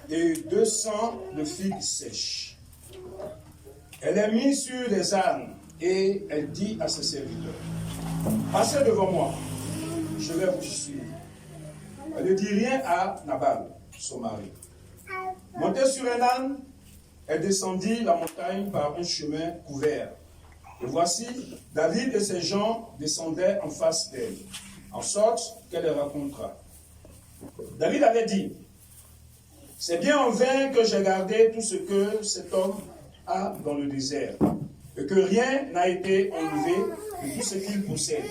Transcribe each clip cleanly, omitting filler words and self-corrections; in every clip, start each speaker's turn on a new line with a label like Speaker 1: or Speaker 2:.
Speaker 1: Et 200 de figues sèches. Elle est mise sur des ânes et elle dit à ses serviteurs, passez devant moi, je vais vous suivre. Elle ne dit rien à Nabal, son mari. Montée sur un âne, elle descendit la montagne par un chemin couvert. Et voici, David et ses gens descendaient en face d'elle, en sorte qu'elle les rencontra. David avait dit, c'est bien en vain que j'ai gardé tout ce que cet homme a dans le désert, et que rien n'a été enlevé de tout ce qu'il possède.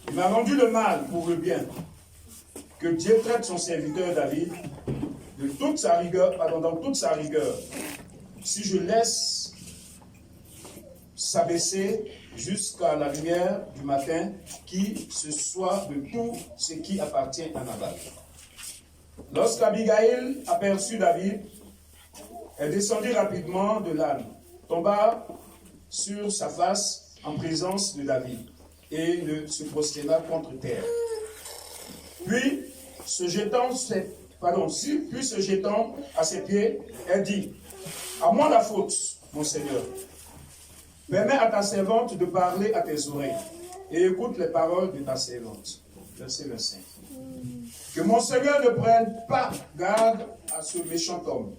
Speaker 1: Il m'a rendu le mal pour le bien. Que Dieu traite son serviteur David de toute sa rigueur, dans toute sa rigueur, si je laisse s'abaisser jusqu'à la lumière du matin, qui ce soit de tout ce qui appartient à Nabal. Lorsqu'Abigaïl aperçut David, elle descendit rapidement de l'âne, tomba sur sa face en présence de David et se prosterna contre terre. Puis, se jetant à ses pieds, elle dit, « À moi la faute, mon Seigneur. Permets à ta servante de parler à tes oreilles et écoute les paroles de ta servante. » Verset 25. Que mon Seigneur ne prenne pas garde à ce méchant homme,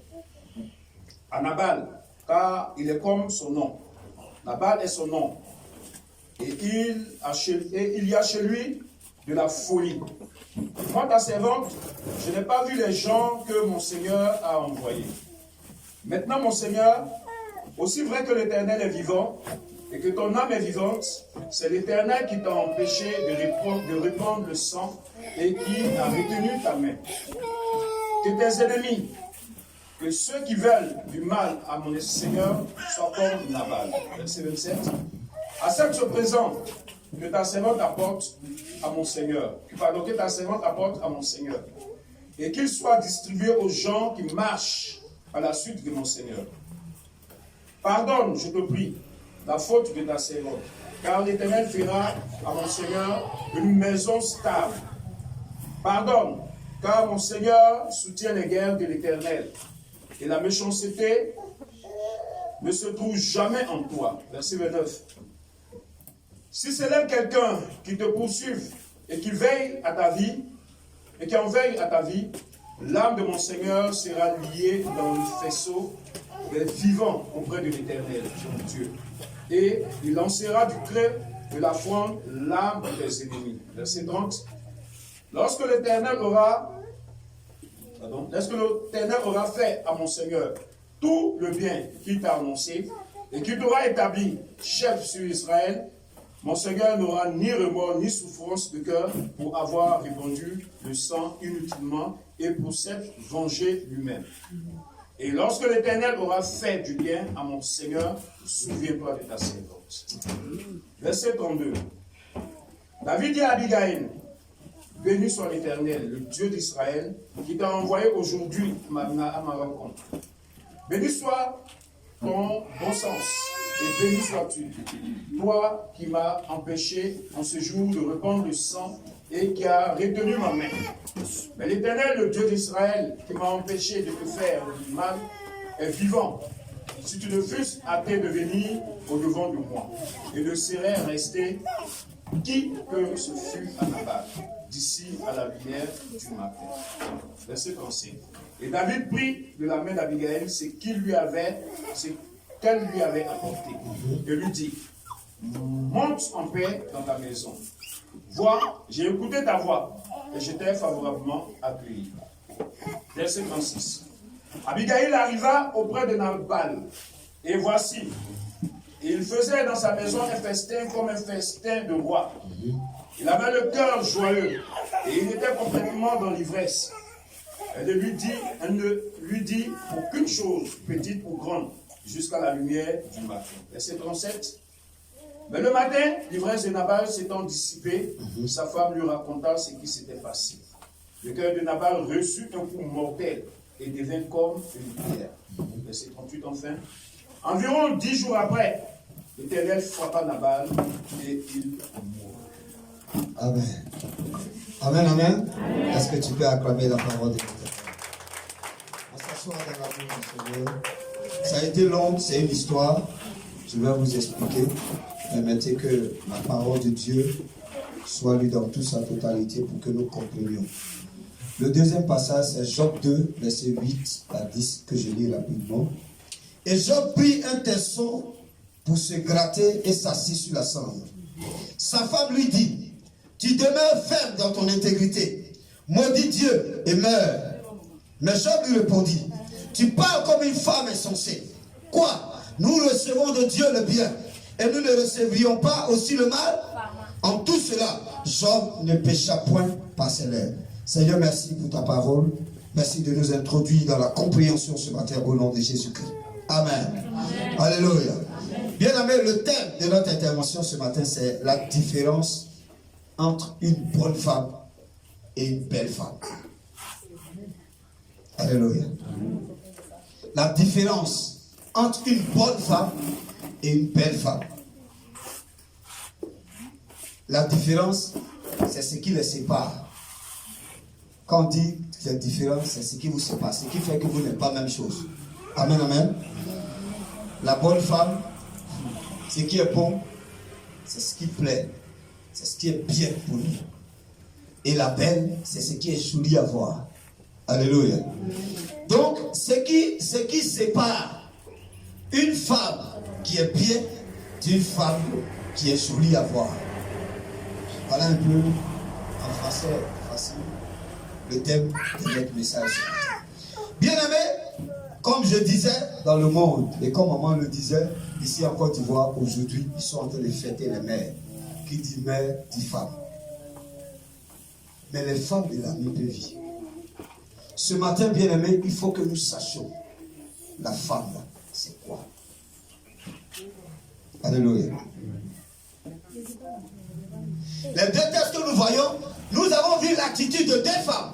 Speaker 1: à Nabal, car il est comme son nom. Nabal est son nom. Et il y a chez lui de la folie. Moi, ta servante, je n'ai pas vu les gens que mon Seigneur a envoyés. Maintenant, mon Seigneur, aussi vrai que l'Éternel est vivant et que ton âme est vivante, c'est l'Éternel qui t'a empêché de répandre le sang et qui a retenu ta main. Que tes ennemis, que ceux qui veulent du mal à mon Seigneur soient comme Nabal. Verset 27. Accepte ce présent que ta servante apporte à mon Seigneur. Que ta servante apporte à mon Seigneur. Et qu'il soit distribué aux gens qui marchent à la suite de mon Seigneur. Pardonne, je te prie, la faute de ta servante, car l'Éternel fera à mon Seigneur une maison stable. Pardonne, car mon Seigneur soutient les guerres de l'Éternel, et la méchanceté ne se trouve jamais en toi. Verset 29. Si c'est là quelqu'un qui te poursuive et qui veille à ta vie, et qui en veille à ta vie, l'âme de mon Seigneur sera liée dans le faisceau des vivants auprès de l'Éternel, mon Dieu. Et il lancera du creux de la fronde l'âme des ennemis. Verset 30. Lorsque l'Éternel aura fait à mon Seigneur tout le bien qu'il t'a annoncé et qu'il t'aura établi chef sur Israël, mon Seigneur n'aura ni remords ni souffrance de cœur pour avoir répandu le sang inutilement et pour s'être vengé lui-même. Et lorsque l'Éternel aura fait du bien à mon Seigneur, souviens-toi de ta servante. Verset 32. David dit à Abigaïl, béni soit l'Éternel, le Dieu d'Israël, qui t'a envoyé aujourd'hui à ma rencontre. Béni soit ton bon sens, et béni sois-tu, toi qui m'as empêché en ce jour de répandre le sang et qui a retenu ma main. Mais l'Éternel, le Dieu d'Israël, qui m'a empêché de te faire du mal, est vivant. Si tu ne fusses hâté de venir au-devant de moi, et ne serais resté qui que ce fût à Nabal. d'ici à la lumière du matin. Verset 35. Et David prit de la main d'Abigail ce qu'elle lui avait apporté, et lui dit, monte en paix dans ta maison. Vois, j'ai écouté ta voix, et je t'ai favorablement accueilli. Verset 36. Abigail arriva auprès de Nabal, et voici, il faisait dans sa maison un festin comme un festin de roi. Il avait le cœur joyeux, et il était complètement dans l'ivresse. Elle ne lui dit aucune chose, petite ou grande, jusqu'à la lumière du matin. Verset 37. Mais le matin, l'ivresse de Nabal s'étant dissipée, sa femme lui raconta ce qui s'était passé. Le cœur de Nabal reçut un coup mortel et devint comme une pierre. Verset 38 enfin. Environ 10 jours après, l'Éternel frappa Nabal et il mourut.
Speaker 2: Amen. Amen, amen. Est-ce que tu peux acclamer la parole de Dieu? On s'assoit dans l'amour du Seigneur. Ça a été long, c'est une histoire. Je vais vous expliquer. Permettez que la parole de Dieu soit lue dans toute sa totalité pour que nous comprenions. Le deuxième passage, c'est Job 2, verset 8 à 10, que je lis rapidement. Et Job prit un tesson pour se gratter et s'assit sur la cendre. Sa femme lui dit, tu demeures ferme dans ton intégrité. Maudis Dieu et meurs. Mais Job lui répondit, tu parles comme une femme insensée. Quoi? Nous recevons de Dieu le bien et nous ne recevrions pas aussi le mal? En tout cela, Job ne pécha point par ses lèvres. Seigneur, merci pour ta parole. Merci de nous introduire dans la compréhension ce matin au nom de Jésus-Christ. Amen. Amen. Alléluia. Bien aimé, le thème de notre intervention ce matin, c'est la différence entre une bonne femme et une belle femme. Alléluia. La différence entre une bonne femme et une belle femme. La différence, c'est ce qui les sépare. Quand on dit la différence, c'est ce qui vous sépare, ce qui fait que vous n'êtes pas la même chose. Amen, amen. La bonne femme, ce qui est bon, c'est ce qui plaît, c'est ce qui est bien pour nous. Et la belle, c'est ce qui est joli à voir. Alléluia. Donc, ce qui sépare une femme qui est bien d'une femme qui est jolie à voir. Voilà un peu, en français facile, le thème de notre message. Bien aimé, comme je disais dans le monde, et comme maman le disait, ici en Côte d'Ivoire, aujourd'hui, ils sont en train de fêter les mères. Qui dit mère, dit femme. Mais les femmes de la nuit de vie. Ce matin, bien aimé, il faut que nous sachions la femme, c'est quoi? Alléluia. Les deux textes que nous voyons, nous avons vu l'attitude de deux femmes.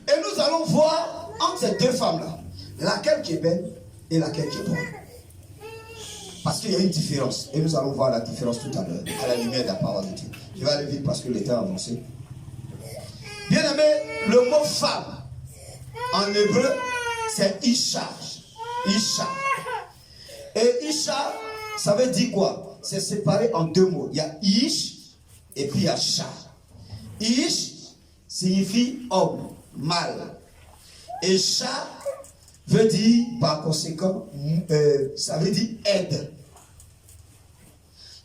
Speaker 2: Et nous allons voir entre ces deux femmes-là, laquelle qui est belle et laquelle qui est bonne. Parce qu'il y a une différence. Et nous allons voir la différence tout à l'heure, à la lumière de la parole de Dieu. Je vais aller vite parce que le temps a avancé. Bien aimé, le mot femme, en hébreu, c'est Isha. Isha. Et Isha, ça veut dire quoi? C'est séparé en deux mots. Il y a Ish et puis il y a Sha. Ish signifie homme, mâle. Et Sha veut dire, par conséquent, ça veut dire aide.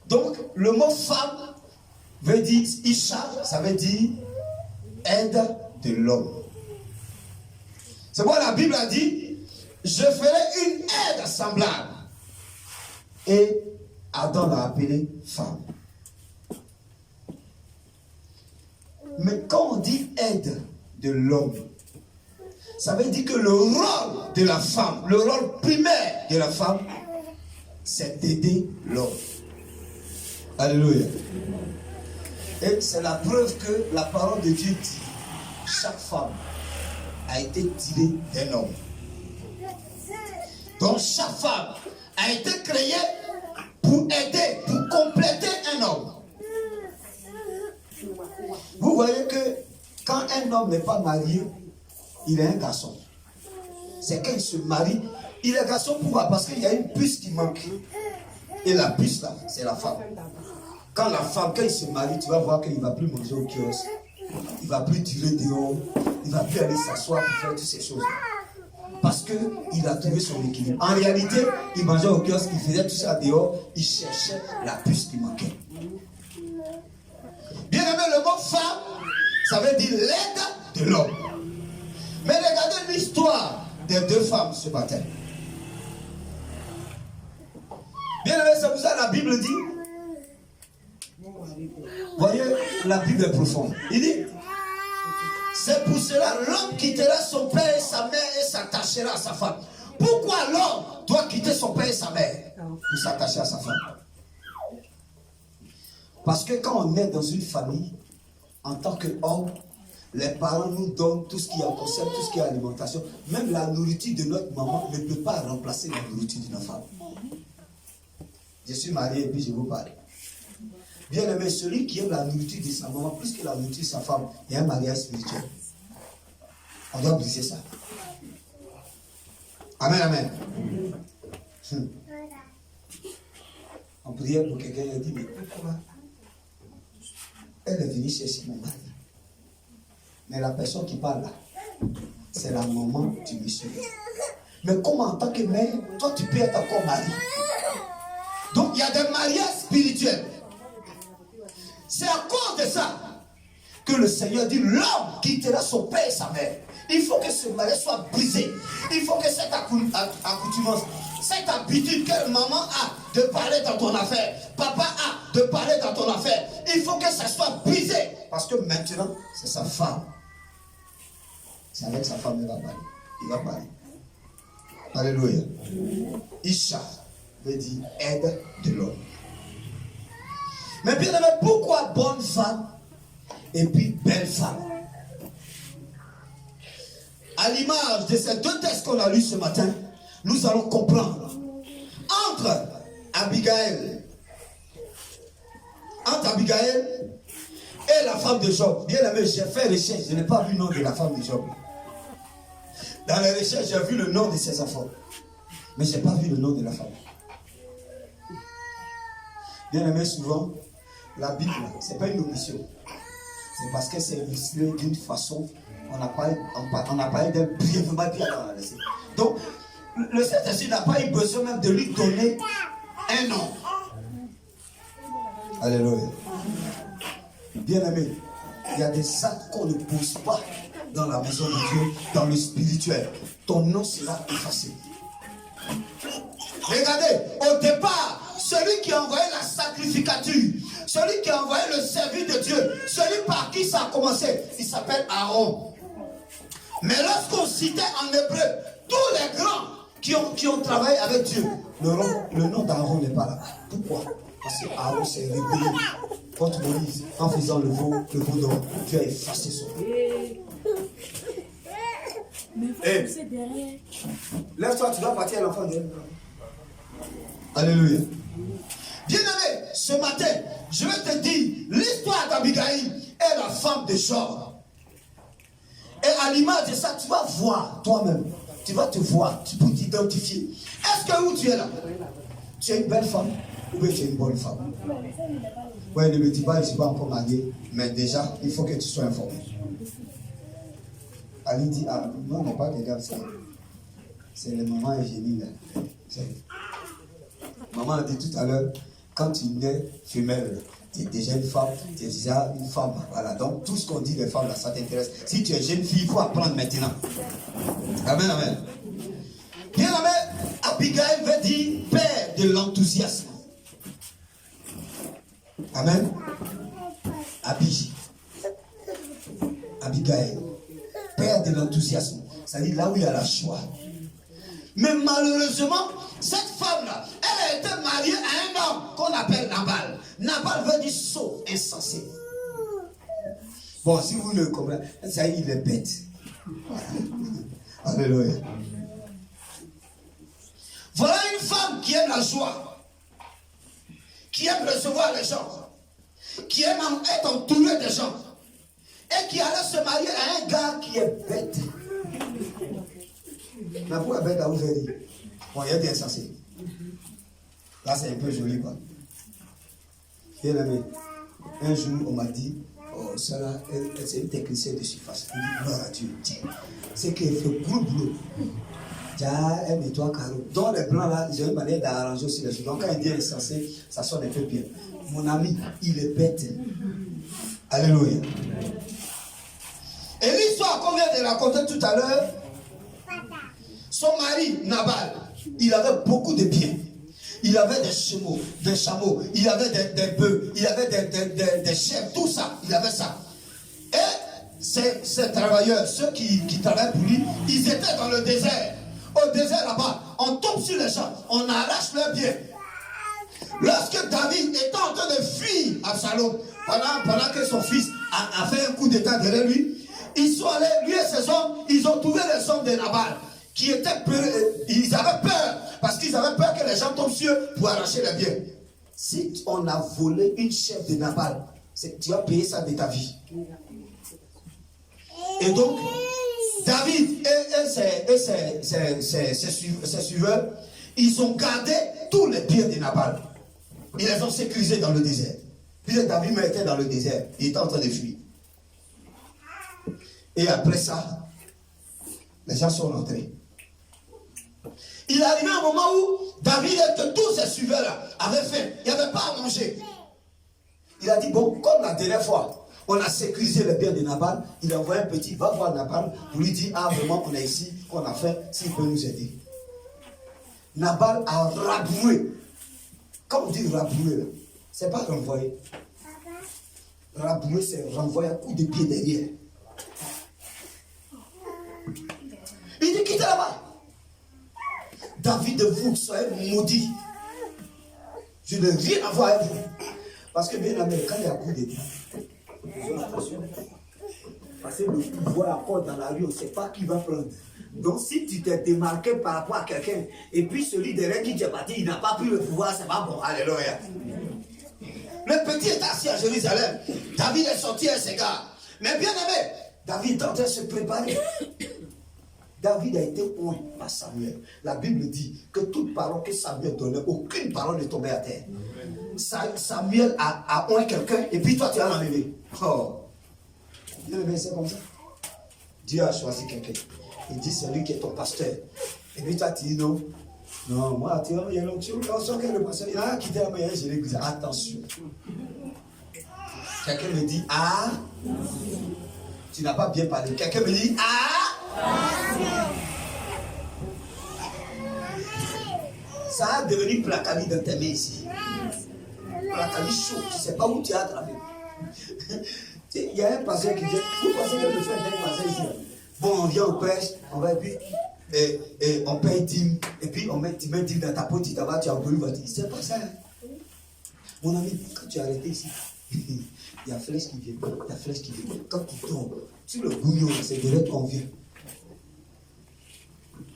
Speaker 2: Donc, le mot femme veut dire Isha, ça veut dire aide de l'homme. C'est pourquoi la Bible a dit, je ferai une aide semblable. Et Adam l'a appelée femme. Mais quand on dit aide de l'homme, ça veut dire que le rôle de la femme, le rôle primaire de la femme, c'est d'aider l'homme. Alléluia. Et c'est la preuve que la parole de Dieu dit, chaque femme a été tirée d'un homme. Donc chaque femme a été créée pour aider, pour compléter un homme. Vous voyez que quand un homme n'est pas marié, il est un garçon. C'est quand il se marie, il est garçon. Pourquoi? Parce qu'il y a une puce qui manque. Et la puce là, c'est la femme. Quand il se marie, tu vas voir qu'il ne va plus manger au kiosque. Il ne va plus tirer dehors. Il ne va plus aller s'asseoir pour faire toutes ces choses. Parce qu'il a trouvé son équilibre. En réalité, il mangeait au kiosque, il faisait tout ça dehors. Il cherchait la puce qui manquait. Bien aimé, le mot femme, ça veut dire l'aide de l'homme. Mais regardez l'histoire des deux femmes ce matin. Bien aimé, c'est pour ça que la Bible dit. Voyez, la Bible est profonde. Il dit, c'est pour cela l'homme quittera son père et sa mère et s'attachera à sa femme. Pourquoi l'homme doit quitter son père et sa mère pour s'attacher à sa femme? Parce que quand on est dans une famille, en tant qu'homme, les parents nous donnent tout ce qui est en concept, tout ce qui est alimentation. Même la nourriture de notre maman ne peut pas remplacer la nourriture d'une femme. Je suis marié et puis je vous parle. Bien aimé, celui qui aime la nourriture de sa maman plus que la nourriture de sa femme, il y a un mariage spirituel. On doit briser ça. Amen, amen. On priait pour quelqu'un, il a dit, mais pourquoi elle est venue chercher mon mari? Mais la personne qui parle là, c'est la maman du monsieur. Mais comment en tant que mère, toi tu peux être encore mari? Donc il y a des mariages spirituels. C'est à cause de ça que le Seigneur dit, l'homme quittera son père et sa mère. Il faut que ce mariage soit brisé. Il faut que cette accoutumance, cette habitude que maman a de parler dans ton affaire, papa a de parler dans ton affaire, il faut que ça soit brisé. Parce que maintenant, c'est sa femme. C'est avec sa femme qu'il va parler. Il va parler. Alléluia. Isha veut dire aide de l'homme. Mais bien aimé, pourquoi bonne femme et puis belle femme? À l'image de ces deux textes qu'on a lus ce matin, nous allons comprendre entre Abigail et la femme de Job. Bien aimé, j'ai fait recherche, je n'ai pas vu le nom de la femme de Job. Dans les recherches, j'ai vu le nom de ses enfants, mais je n'ai pas vu le nom de la femme. Bien aimé, souvent, la Bible, ce n'est pas une omission. C'est parce que c'est illustré d'une façon, on a parlé d'elle brièvement bien dans la laissée. Donc, le Saint-Esprit n'a pas eu besoin même de lui donner un nom. Alléluia. Bien aimé, il y a des actes qu'on ne pose pas dans la maison de Dieu, dans le spirituel. Ton nom sera effacé. Regardez, au départ, celui qui a envoyé la sacrificature, celui qui a envoyé le service de Dieu, celui par qui ça a commencé, il s'appelle Aaron. Mais lorsqu'on citait en hébreu tous les grands qui ont travaillé avec Dieu, le nom d'Aaron n'est pas là. Pourquoi? Parce que Aaron s'est rébellé contre Moïse en faisant le veau d'or. Dieu a effacé son nom. Mais c'est derrière. Lève-toi, tu dois partir à l'enfant de. Alléluia. Bien-aimé, ce matin, je vais te dire l'histoire d'Abigail est la femme de Job. Et à l'image de ça, tu vas voir toi-même. Tu vas te voir, tu peux t'identifier. Est-ce que où tu es là? Tu es une belle femme ou bien tu es une bonne femme? Oui, ne me dis pas, je ne suis pas encore marié, mais déjà, il faut que tu sois informé. Ali dit, ah, non, mais pas quelqu'un, c'est le maman Eugénie là. Maman a dit tout à l'heure, quand tu nais femelle, tu es déjà une femme, tu es déjà une femme. Voilà, donc tout ce qu'on dit des femmes là, ça t'intéresse. Si tu es jeune fille, il faut apprendre maintenant. Amen, amen. Bien amen, Abigail veut dire père de l'enthousiasme. Amen. Abigail, père de l'enthousiasme. C'est-à-dire là où il y a la joie. Mais malheureusement, cette femme-là, elle a été mariée à un homme qu'on appelle Nabal. Nabal veut dire sot, insensé. Bon, si vous ne comprenez pas, ça il est bête. Alléluia. Voilà une femme qui aime la joie, qui aime recevoir les gens, qui aime être entourée des gens, et qui allait se marier à un gars qui est bête. Mais pourquoi bête à vous faire dire? Bon, il y a des insensés. Là, c'est un peu joli, quoi. Bien aimé, un jour on m'a dit, oh ça là, c'est une technicienne de surface. Il dit, gloire à Dieu. C'est qu'elle fait gros boulot. Elle nettoie carreau. Donc les blancs là, ils ont une manière d'arranger aussi les choses. Donc quand il dit insensé, ça sonne un peu bien. Mon ami, il est bête. Alléluia. Et l'histoire qu'on vient de raconter tout à l'heure, son mari, Nabal, il avait beaucoup de biens. Il avait des chameaux, il avait des bœufs, il avait des chèvres, tout ça, il avait ça. Et ces travailleurs, ceux qui travaillaient pour lui, ils étaient dans le désert. Au désert là-bas, on tombe sur les gens, on arrache leurs biens. Lorsque David était en train de fuir Absalom, pendant que son fils a fait un coup d'état derrière lui, ils sont allés, lui et ses hommes, ils ont trouvé les hommes de Nabal, qui étaient ils avaient peur, parce qu'ils avaient peur que les gens tombent sur eux pour arracher les biens. Si on a volé une chèvre de Nabal, tu vas payer ça de ta vie. Et donc, David et ses suiveurs, ils ont gardé tous les biens de Nabal. Ils les ont sécurisés dans le désert. Puis David était dans le désert. Il était en train de fuir. Et après ça, les gens sont rentrés. Il est arrivé un moment où David et tous ses suiveurs avaient faim. Il n'y avait pas à manger. Il a dit, bon, comme la dernière fois, on a sécurisé les biens de Nabal, il a envoyé un petit, va voir Nabal pour lui dire, ah vraiment, on est ici, qu'on a faim, s'il peut nous aider. Nabal a rabroué. Quand on dit rabroué, c'est pas renvoyer. Rabroué, c'est renvoyer un coup de pied derrière. Il dit, quittez là-bas. David, vous soyez maudit. Je n'ai rien à voir avec vous. Parce que bien aimé, quand il y a coup d'état, parce que le pouvoir encore dans la rue, on ne sait pas qui va prendre. Donc si tu t'es démarqué par rapport à quelqu'un, et puis celui derrière qui t'est parti, il n'a pas pris le pouvoir, c'est pas bon. Alléluia. Le petit est assis à Jérusalem. David est sorti à ses gars. Mais bien aimé, David est en train de se préparer. David a été oint par Samuel. La Bible dit que toute parole que Samuel donnait, aucune parole ne tombait à terre. Samuel a oint quelqu'un et puis toi tu as l'enlevé. Oh. C'est comme ça. Dieu a choisi quelqu'un. Il dit c'est lui qui est ton pasteur. Et puis toi tu dis non. Non, moi tu vois, il y a l'onction. Lorsque le pasteur, il a quitté la meilleure, je lui dis attention. Quelqu'un me dit ah. Tu n'as pas bien parlé. Quelqu'un me dit ah. Ça a devenu placali dans tes mains ici. Placali chaud, tu ne sais pas où tu as attrapé. Il y a un pasteur qui dit, vous pensez que le frère d'un pasteur ici. Bon, on vient au pêche, on va et puis et on paye 10, et puis tu mets 10 dans ta poche, tu as voulu voter. C'est pas ça. Mon ami, quand tu es arrêté ici, il y a flèche qui vient, il y a flèche qui vient. Quand tu tombes, sur le bouillon, c'est de là qu'on vient.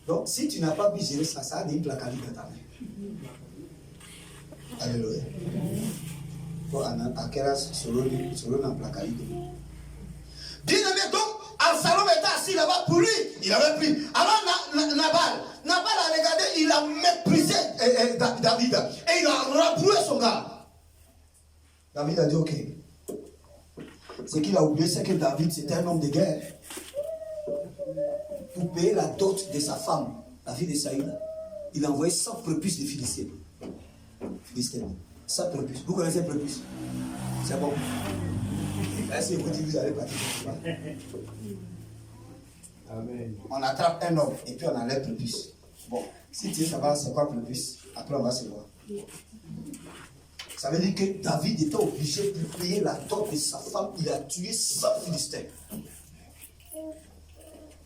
Speaker 2: Donc, si tu n'as pas pu gérer ça, ça a des placali dans ta main. Alléluia. Bon, à quel âge selon un placali. Bien aimé, donc, Absalom était assis là-bas pour lui. Il avait pris. Alors, Nabal a regardé, il a méprisé David. Et il a rabroué son gars. David a dit, ok. Ce qu'il a oublié, c'est que David, c'était un homme de guerre. Pour payer la dot de sa femme, la fille de Saïd, il a envoyé 100 prépuces de Philistins. 100 prépuces. Vous connaissez prépuces? C'est bon. Est-ce que vous dites que vous allez partir? Amen. On attrape un homme et puis on enlève prépuces. Bon, si tu veux savoir c'est quoi prépuces, après on va se voir. Ça veut dire que David était obligé de payer la dot de sa femme. Il a tué 100 Philistins.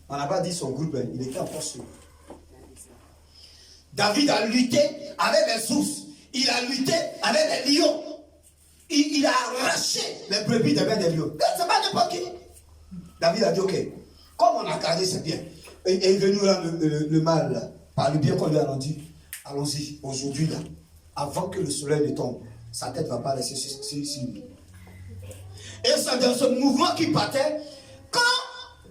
Speaker 2: On n'a pas dit son groupe, il était encore sûr. David a lutté avec les ours. Il a lutté avec les lions. Il a arraché les brebis des mains des lions. C'est pas n'importe qui. David a dit, ok, comme on a gardé ses biens, et il est venu là le mal, là, par le bien qu'on lui a rendu, allons-y, aujourd'hui, là, avant que le soleil ne tombe, sa tête ne va pas rester sur lui. Et c'est dans ce mouvement qui partait, quand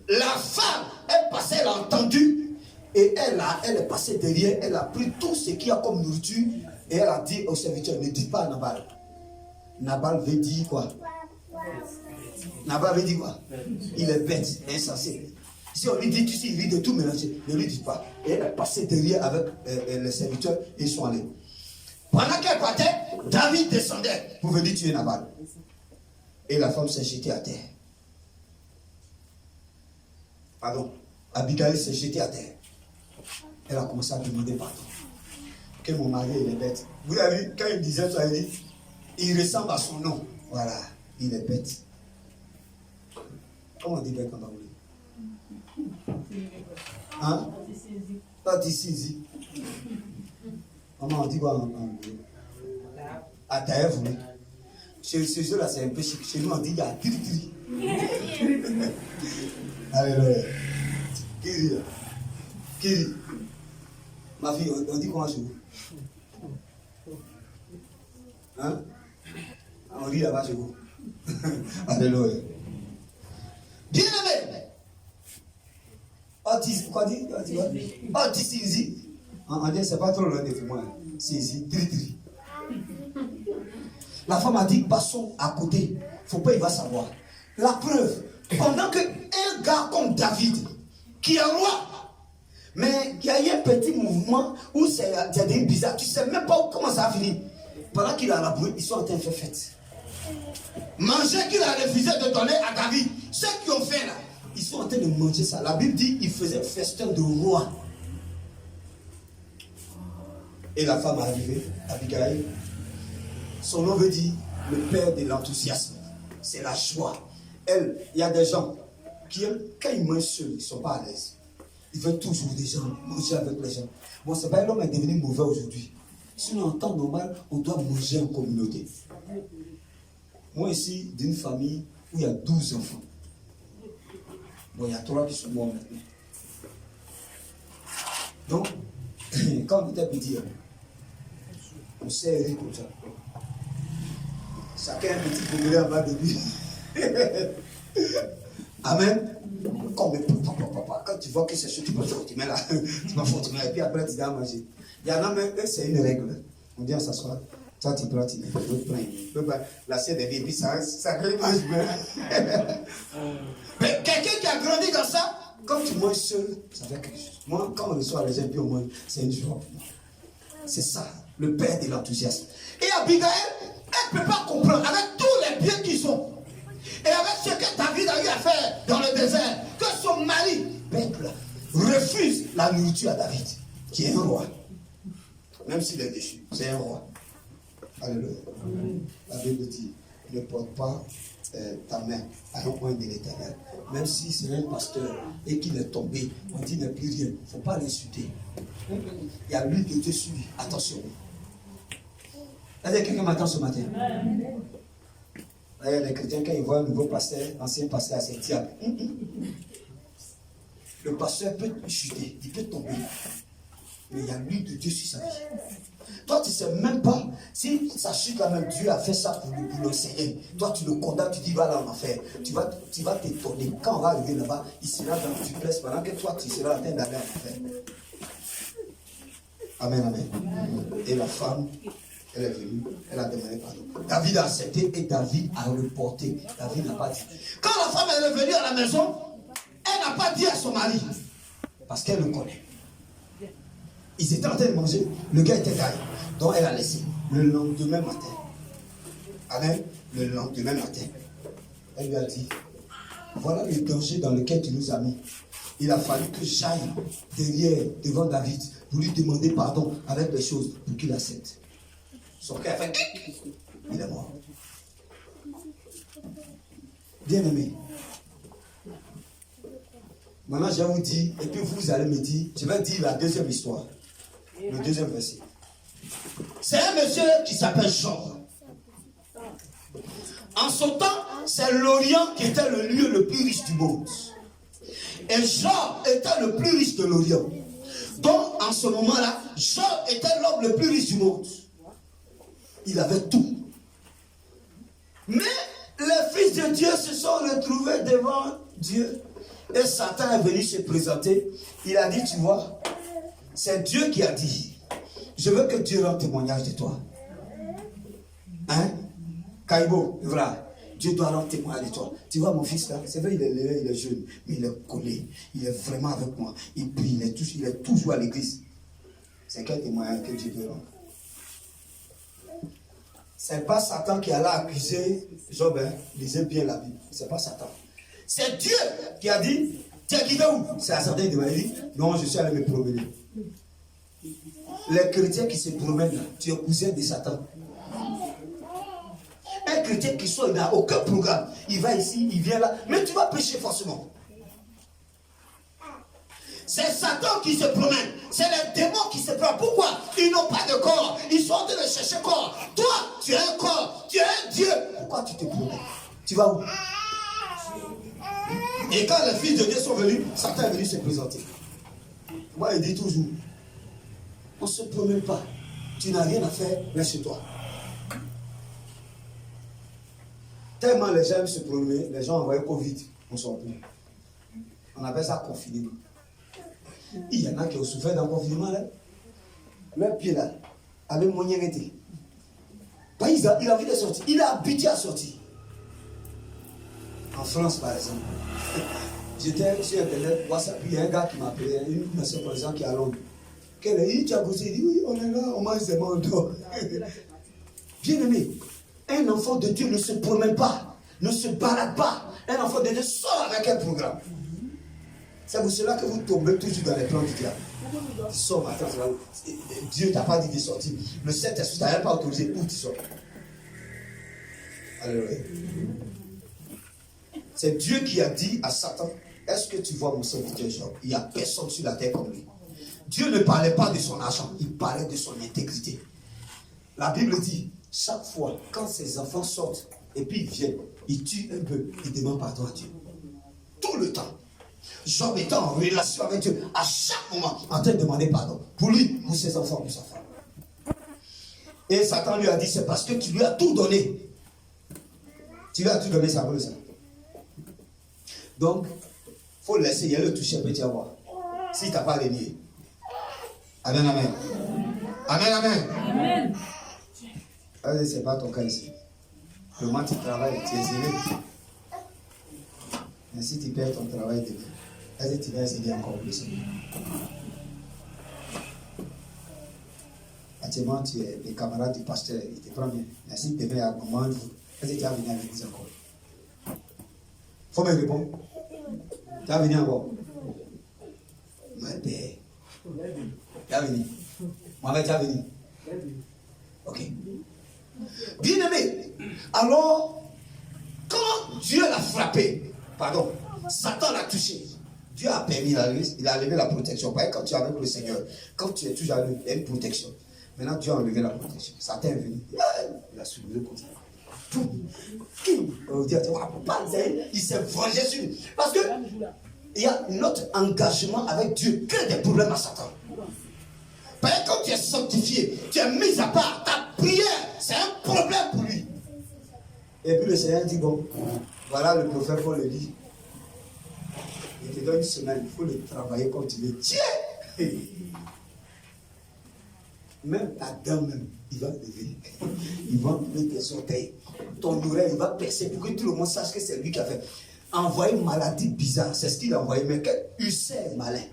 Speaker 2: la femme est passée, elle a entendu, et elle est passée derrière, elle a pris tout ce qu'il y a comme nourriture, et elle a dit au serviteur, ne dites pas à Nabal. Nabal veut dire quoi? Nabal veut dire quoi? Il est bête, insensé. Si on lui dit, tu sais, il rit de tout mélanger, ne lui dis pas. Et elle est passée derrière avec les serviteurs et ils sont allés. Pendant qu'elle partait, David descendait pour venir tuer Nabal. Et la femme s'est jetée à terre. Pardon. Abigail s'est jetée à terre. Elle a commencé à demander pardon. Que mon mari il est bête. Vous avez vu, quand il disait ça, il dit, il ressemble à son nom. Voilà, il est bête. Comment on dit bête en anglais? Hein? Pas d'ici. Comment on dit quoi en anglais? À terre, vous. Chez eux là, c'est un peu chic. Chez nous, on dit il y a tri. Alléluia. Qui rit? Ma fille, on dit comment chez vous? Hein? On rit là-bas chez vous. Alléluia. Bien aimé. Quoi dit? Otisinzi. On dit, c'est pas trop loin de moi. C'est tri. La femme a dit, passons à côté. Faut pas, il va savoir. La preuve, pendant qu'un gars comme David, qui est roi, mais il y a eu un petit mouvement où c'est des bizarres, tu sais même pas comment ça a fini. Pendant qu'il a labouré, ils sont en train de faire fête. Manger qu'il a refusé de donner à David, ceux qui ont fait là, ils sont en train de manger ça. La Bible dit qu'ils faisaient festin de roi. Et la femme est arrivée, Abigail. Son nom veut dire le père de l'enthousiasme. C'est la joie. Elle, il y a des gens qui, quand ils mangent seuls, ils ne sont pas à l'aise. Ils veulent toujours des gens, manger avec les gens. Bon, c'est pas l'homme est devenu mauvais aujourd'hui. Sinon, en temps normal, on doit manger en communauté. Moi, ici, d'une famille où il y a 12 enfants. Bon, il y a 3 qui sont morts maintenant. Donc, quand on était petit, on s'est ri comme ça. Chacun un petit progrès en bas de lui. Amen. Comme papa, quand tu vois que c'est chaud, tu peux faire, tu mets là, tu vas faire, tu mets, et puis après tu dois manger. Il y en a même, c'est une règle. On dit à s'asseoir, toi tu prends, tu mets, l'autre prend. L'assiette des bébés, ça mange bien. Mais quelqu'un qui a grandi comme ça, quand tu manges seul, ça fait quelque chose. Moi, quand on reçoit les gens, puis on mange, c'est une joie pour moi. C'est ça, le père de l'enthousiasme. Et Abigail, elle ne peut pas comprendre, avec tous les biens qu'ils ont, et avec ce que David a eu à faire dans le désert, que son mari, peuple, refuse la nourriture à David, qui est un roi. Même s'il est déchu, c'est un roi. Alléluia. La Bible dit, ne porte pas ta main à un point de l'Éternel. Même si c'est un pasteur et qu'il est tombé, on dit ne plus rien. Il ne faut pas l'insulter. Il y a l'huile de Dieu sur lui. Attention. Est-ce que quelqu'un m'attend ce matin? Les chrétiens, quand ils voient un nouveau pasteur, ancien pasteur, c'est diable. Le pasteur peut chuter, il peut tomber. Mais il y a l'huile de Dieu sur sa vie. Toi, tu ne sais même pas si ça chute là même, Dieu a fait ça pour l'enseigner. Toi, tu le condamnes, tu dis va là en enfer. Tu vas t'étonner. Quand on va arriver là-bas, il sera dans le duplex pendant que toi, tu seras en train d'aller en enfer. Amen, amen. Et la femme, elle est venue, elle a demandé pardon. David a accepté et David a reporté. David n'a pas dit. Quand la femme est revenue à la maison, elle n'a pas dit à son mari. Parce qu'elle le connaît. Ils étaient en train de manger, le gars était derrière. Donc elle a laissé. Le lendemain matin. Amen. Le lendemain matin. Elle lui a dit, voilà le danger dans lequel tu nous as mis. Il a fallu que j'aille derrière, devant David, pour lui demander pardon avec les choses pour qu'il accepte. Son cœur a fait, il est mort. Bien aimé. Maintenant, je vais vous dire, et puis vous allez me dire, je vais dire la deuxième histoire. Le deuxième verset. C'est un monsieur qui s'appelle Job. En son temps, c'est l'Orient qui était le lieu le plus riche du monde. Et Job était le plus riche de l'Orient. Donc, en ce moment-là, Job était l'homme le plus riche du monde. Il avait tout. Mais les fils de Dieu se sont retrouvés devant Dieu. Et Satan est venu se présenter. Il a dit, tu vois, c'est Dieu qui a dit, je veux que Dieu rende témoignage de toi. Hein? Caïbo, voilà. Dieu doit rendre témoin de toi. Tu vois mon fils là, c'est vrai, il est jeune, mais il est collé. Il est vraiment avec moi. Et puis il est toujours à l'église. C'est quel témoignage que Dieu veut rendre? C'est pas Satan qui allait accuser Job, hein. Lisez bien la Bible. C'est pas Satan. C'est Dieu qui a dit, tu es quitté où? C'est à Satan qui a dit, non, je suis allé me promener. Les chrétiens qui se promènent là, tu es cousin de Satan. Un chrétien qui soit, il n'a aucun programme. Il va ici, il vient là, mais tu vas prêcher forcément. C'est Satan qui se promène. C'est les démons qui se promènent. Pourquoi? Ils n'ont pas de corps. Ils sont en train de chercher corps. Toi, tu as un corps. Tu es un Dieu. Pourquoi tu te promènes? Tu vas où? Et quand les fils de Dieu sont venus, Satan est venu se présenter. Moi, il dit toujours, on ne se promène pas. Tu n'as rien à faire, reste chez toi. Tellement les gens aiment se promener, les gens envoient Covid, on s'en plaint. On appelle ça confinement. Il y en a qui ont souffert d'un confinement là. Leur pied là, avec moyen été. Il a envie de sortir, il a habitué à sortir. En France par exemple, j'étais sur internet, WhatsApp, il y a un gars qui m'a appelé, une personne par exemple qui est à Londres. Quelle est, tu as bossé, il dit oui, on est là, on mange seulement, on dort. Bien aimé, un enfant de Dieu ne se promène pas, ne se balade pas. Un enfant de Dieu sort avec un programme. C'est pour cela que vous tombez toujours dans les plans du diable. Tu sors matin, Dieu ne t'a pas dit de sortir. Le Saint-Esprit ne t'a même pas autorisé où tu sors. Alléluia. C'est Dieu qui a dit à Satan, est-ce que tu vois mon serviteur Job? Il n'y a personne sur la terre comme lui. Dieu ne parlait pas de son argent, il parlait de son intégrité. La Bible dit, chaque fois, quand ses enfants sortent, et puis ils viennent, ils tuent un peu, ils demandent pardon à Dieu. Tout le temps. Job était en relation avec Dieu, à chaque moment, en train de demander pardon. Pour lui, pour ses enfants, pour sa femme. Et Satan lui a dit, c'est parce que tu lui as tout donné. Tu lui as tout donné, ça veut ça. Donc, il faut laisser, il y a le toucher, petit à voir. Si tu n'as pas les nier. Amen, amen. Amen, amen. Amen. Allez, c'est pas ton cas ici. Le moment tu travailles, tu es zélé. Mais si tu perds ton travail demain, est-ce que tu vas essayer encore plus? Actuellement, tu es les camarades du pasteur, ils te prennent bien. Mais si demain, à un moment, est-ce que tu vas venir à l'église encore? Faut me répondre. Tu vas venir encore? Mais père. Tu vas venir. Mohamed, tu vas venir. Ok. Bien aimé. Alors, quand Dieu l'a frappé, pardon, Satan l'a touché, Dieu a permis, il a enlevé la protection. Pas quand tu es avec le Seigneur, quand tu es toujours avec lui, il y a une protection. Maintenant, Dieu a enlevé la protection. Satan est venu. Il a soulevé le côté. Il s'est vengé sur lui. Parce que il y a notre engagement avec Dieu crée des problèmes à Satan. Parce que quand tu es sanctifié, tu es mis à part, ta prière, c'est un problème pour lui. Et puis le Seigneur dit, bon, voilà le prophète, il faut le lire. Il te donne une semaine, il faut le travailler comme tu veux. Tiens! Même ta dame, même, il va lever. Il va mettre tes orteils. Ton oreille, il va percer pour que tout le monde sache que c'est lui qui a fait. Envoyer une maladie bizarre, c'est ce qu'il a envoyé, mais quel ulcère malin.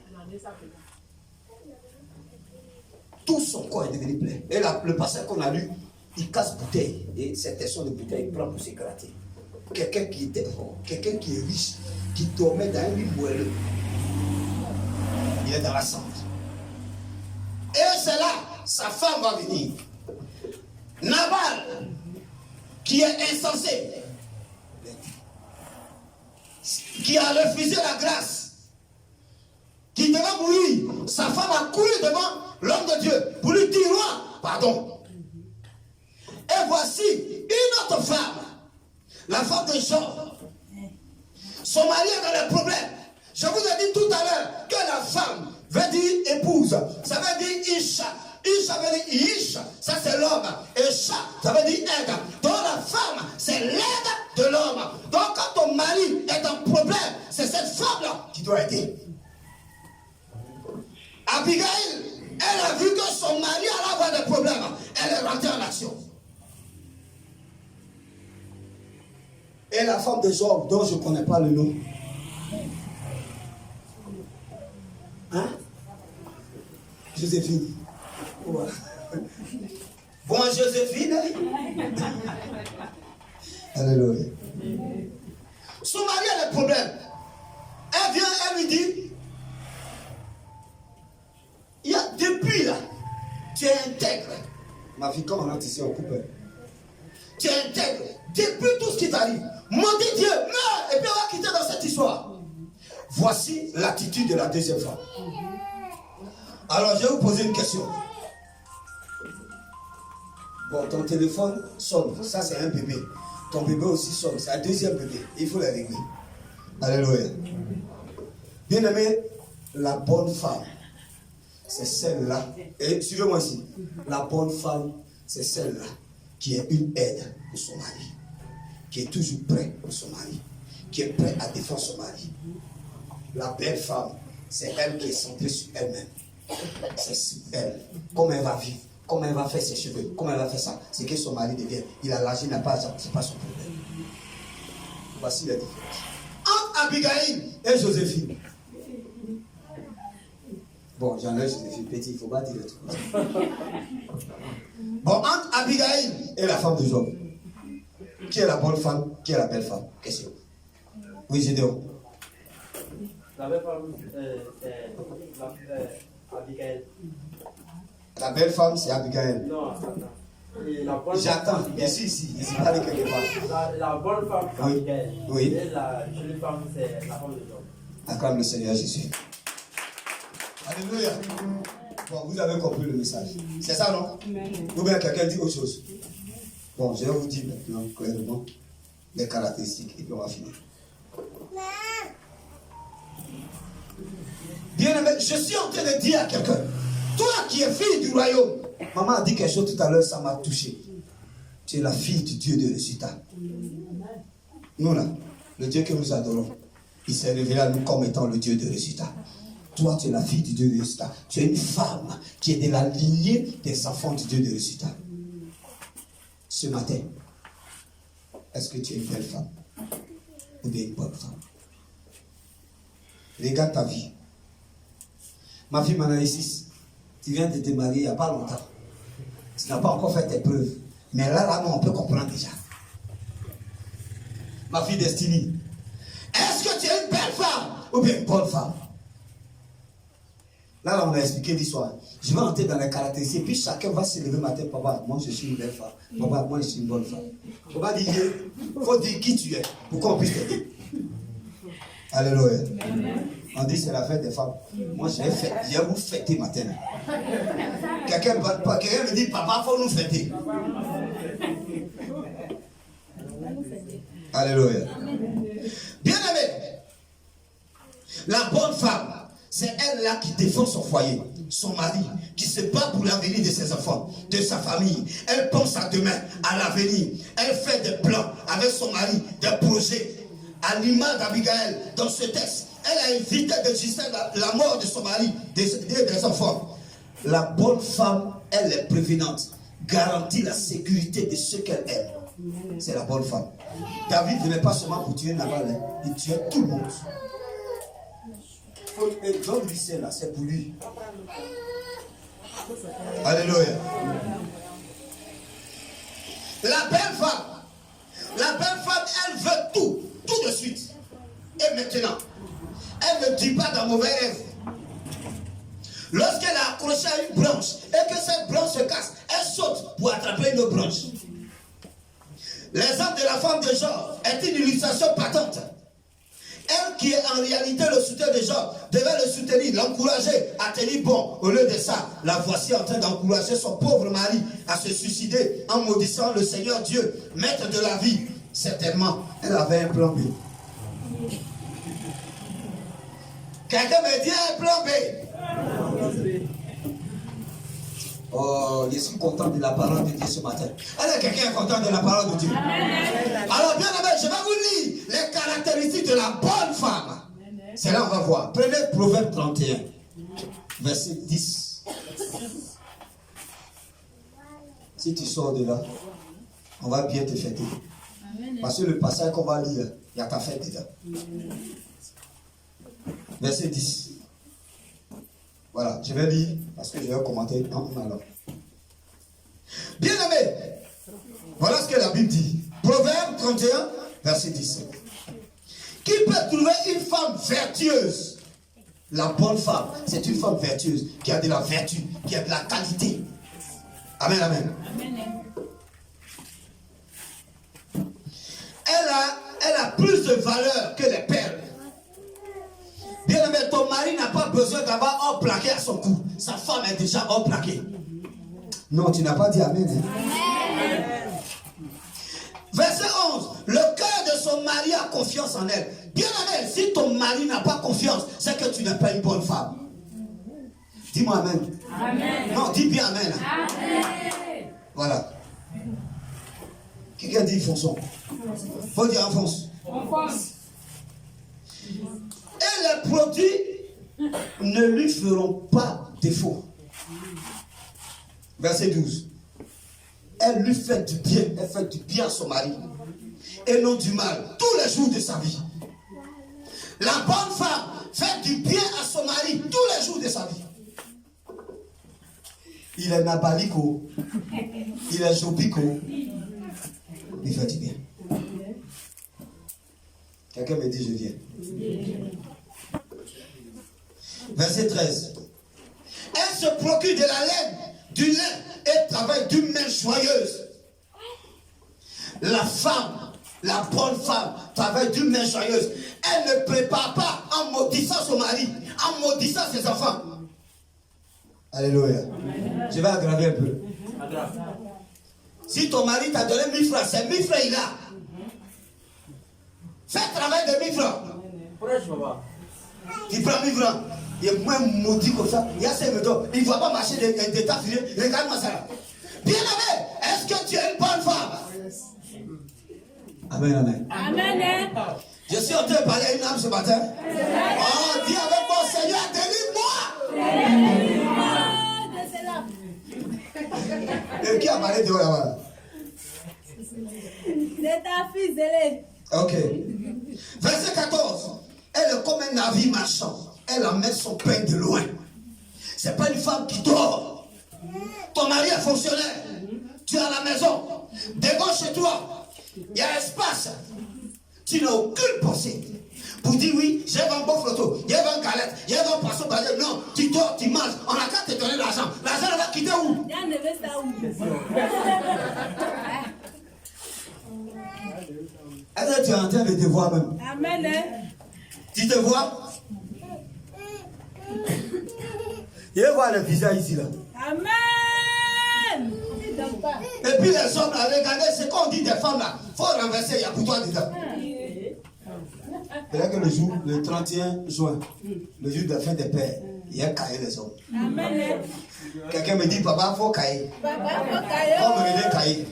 Speaker 2: Tout son corps est devenu plein. Et le passage qu'on a lu, il casse bouteille. Et cette personne de bouteille, il prend pour s'éclater. Quelqu'un qui était fort, quelqu'un qui est riche, qui dormait dans un lit moelleux. Il est dans la cendre. Et c'est là, sa femme va venir. Nabal, qui est insensé, qui a refusé la grâce, qui devait mourir. Sa femme a couru devant l'homme de Dieu pour lui dire, roi, pardon. Et voici une autre femme, la femme de Jean. Son mari est dans les problèmes. Je vous ai dit tout à l'heure que la femme veut dire épouse. Ça veut dire Isha. Isha veut dire Ish. Ça c'est l'homme. Et Sha, ça veut dire aide. Donc la femme, c'est l'aide de l'homme. Donc quand ton mari est en problème, c'est cette femme-là qui doit aider. Abigail, elle a vu que son mari allait avoir des problèmes. Elle est rentrée en action. et la femme de Job, dont je ne connais pas le nom. Hein? Joséphine. Ouais. Bon, Joséphine. Alléluia. Son mari a des problèmes. Elle vient, elle lui dit, il y a depuis là, tu es intègre. Ma fille, quand on entre ici, on coupe. Tu es intègre. Depuis tout ce qui t'arrive, maudit Dieu, meurs, et puis on va quitter dans cette histoire. Voici l'attitude de la deuxième femme. Alors, je vais vous poser une question. Bon, ton téléphone sonne. Ça, c'est un bébé. Ton bébé aussi sonne. C'est un deuxième bébé. Il faut les régler. Alléluia. Bien aimé, la bonne femme, c'est celle-là. Et suivez-moi ici. La bonne femme, c'est celle-là qui est une aide pour son mari. Qui est toujours prêt pour son mari. Qui est prêt à défendre son mari. La belle femme, c'est elle qui est centrée sur elle-même. C'est sur elle. Comment elle va vivre, comment elle va faire ses cheveux, comment elle va faire ça. C'est que son mari devient. Il a l'argent, il n'a pas, c'est pas son problème. Voici la différence. Entre Abigail et Joséphine. Bon, j'enlève Joséphine petit, il ne faut pas dire le truc. Bon, entre Abigail et la femme de Job. Qui est la bonne femme, qui est la belle femme? Question. Oui, Gédéon.
Speaker 3: La belle femme, c'est Abigail.
Speaker 2: La belle femme, c'est Abigail.
Speaker 3: Non, attends.
Speaker 2: J'attends, ici, parlez quelque part.
Speaker 3: La bonne femme, c'est Abigail.
Speaker 2: Oui.
Speaker 3: Et la jolie femme, c'est la femme de Job.
Speaker 2: Acclame le Seigneur Jésus. Alléluia. Bon, vous avez compris le message. C'est ça, non? Ou bien quelqu'un dit autre chose? Bon, je vais vous dire maintenant clairement les caractéristiques et puis on va finir. Bien aimé, je suis en train de dire à quelqu'un, toi qui es fille du royaume, maman a dit quelque chose tout à l'heure, ça m'a touché. Tu es la fille du Dieu de résultat. Nous là, le Dieu que nous adorons, il s'est révélé à nous comme étant le Dieu de résultat. Toi, tu es la fille du Dieu de résultat. Tu es une femme qui est de la lignée des enfants du Dieu de résultat. Ce matin, est-ce que tu es une belle femme ou bien une bonne femme? Regarde ta vie. Ma fille Manaïsis, tu viens de te marier il n'y a pas longtemps. Tu n'as pas encore fait tes preuves. Mais là, on peut comprendre déjà. Ma fille Destinée, est-ce que tu es une belle femme ou bien une bonne femme? Là, on a expliqué l'histoire. Je vais entrer dans les caractéristiques, puis chacun va se lever matin. Papa, moi je suis une belle femme. Papa, moi je suis une bonne femme. Il faut pas dire, il faut dire qui tu es pour qu'on puisse t'aider. Alléluia. On dit c'est la fête des femmes. Moi je vais vous fêter matin. Quelqu'un me dit, papa, il faut nous fêter. Alléluia. Bien aimé, la bonne femme, c'est elle-là qui défend son foyer, son mari, qui se bat pour l'avenir de ses enfants, de sa famille. Elle pense à demain, à l'avenir. Elle fait des plans avec son mari, des projets. À l'image d'Abigail, dans ce texte, elle a évité de justifier la mort de son mari, des enfants. La bonne femme, elle est prévenante, garantit la sécurité de ceux qu'elle aime. C'est la bonne femme. David ne venait pas seulement pour tuer Nabal, il tuait tout le monde. Et John lui c'est là, c'est pour lui. Alléluia. La belle femme, elle veut tout de suite. Et maintenant, elle ne dit pas d'un mauvais rêve. Lorsqu'elle a accroché à une branche et que cette branche se casse, elle saute pour attraper une autre branche. L'exemple de la femme de Job est une illustration patente. Elle qui est en réalité le soutien de Job devait le soutenir, l'encourager à tenir bon. Au lieu de ça, la voici en train d'encourager son pauvre mari à se suicider en maudissant le Seigneur Dieu, maître de la vie. Certainement, elle avait un plan B. Quelqu'un me dit un plan B. Oh, je suis content de la parole de Dieu ce matin. Alors, quelqu'un est content de la parole de Dieu. Alors, bien aimé, je vais vous lire les caractéristiques de la bonne femme. C'est là on va voir. Prenez Proverbe 31, verset 10. Si tu sors de là, on va bien te fêter. Parce que le passage qu'on va lire, il y a ta fête dedans. Verset 10. Voilà, je vais lire parce que je vais commenter en allant. Bien-aimé, voilà ce que la Bible dit. Proverbe 31, verset 10. Qui peut trouver une femme vertueuse? La bonne femme, c'est une femme vertueuse qui a de la vertu, qui a de la qualité. Amen, amen. Elle a plus de valeur que les perles. Bien aimé, ton mari n'a pas besoin d'avoir or plaqué à son cou. Sa femme est déjà or plaqué. Non, tu n'as pas dit amen. Hein? Verset 11. Le cœur de son mari a confiance en elle. Bien aimé, si ton mari n'a pas confiance, c'est que tu n'es pas une bonne femme. Dis-moi amen. Amen. Non, dis bien amen. Amen. Voilà. Quelqu'un dit fonçons. Faut dire enfonce. Et les produits ne lui feront pas défaut. Verset 12. Elle lui fait du bien. Elle fait du bien à son mari. Et non du mal. Tous les jours de sa vie. La bonne femme fait du bien à son mari tous les jours de sa vie. Il est nabaliko. Il est jobiko. Il fait du bien. Quelqu'un me dit je viens. Verset 13. Elle se procure de la laine, du lin et travaille d'une main joyeuse. La femme, la bonne femme, travaille d'une main joyeuse. Elle ne prépare pas en maudissant son mari, en maudissant ses enfants. Alléluia. Je vais aggraver un peu. Si ton mari t'a donné 1000 francs, c'est 1000 francs il a. Fais travail de 1000 francs. Tu prends 1000 francs. Il est moins maudit comme ça. Il y a ces méthodes. Il ne va pas marcher des tas filés. Regarde-moi ça là. Bien aimé, est-ce que tu es une bonne femme? Amen, amen. Amen. Je suis en train de parler à une âme ce matin. Oh, dis avec moi, Seigneur, délivre-moi. Et qui a parlé de là-bas?
Speaker 4: C'est ta fille, Zélé.
Speaker 2: Ok. Verset 14. Elle est comme un navire marchand. Elle amène son pain de loin. C'est pas une femme qui dort. Ton mari est fonctionnaire. Tu es à la maison. Devant chez toi, il y a espace. Tu n'as aucune pensée. Pour dire oui, j'ai un bon photo, il y a une galette, il y a un poisson basé. Non, tu dors, tu manges. On a qu'à te donner l'argent. L'argent va quitter où? Est-ce que tu es en train de te voir même?
Speaker 4: Amen.
Speaker 2: Tu te vois? Il va voir le visage ici là.
Speaker 4: Amen.
Speaker 2: Et puis les hommes là, regardez ce qu'on dit des femmes là. Il faut renverser, il y a pour toi dedans. C'est là que le jour, le 31 juin, le jour de la fin des pères, il y a cahier les hommes.
Speaker 4: Amen.
Speaker 2: Quelqu'un me dit, papa, il faut cahier.
Speaker 4: Papa, il faut cahier.
Speaker 2: On me donne cahier.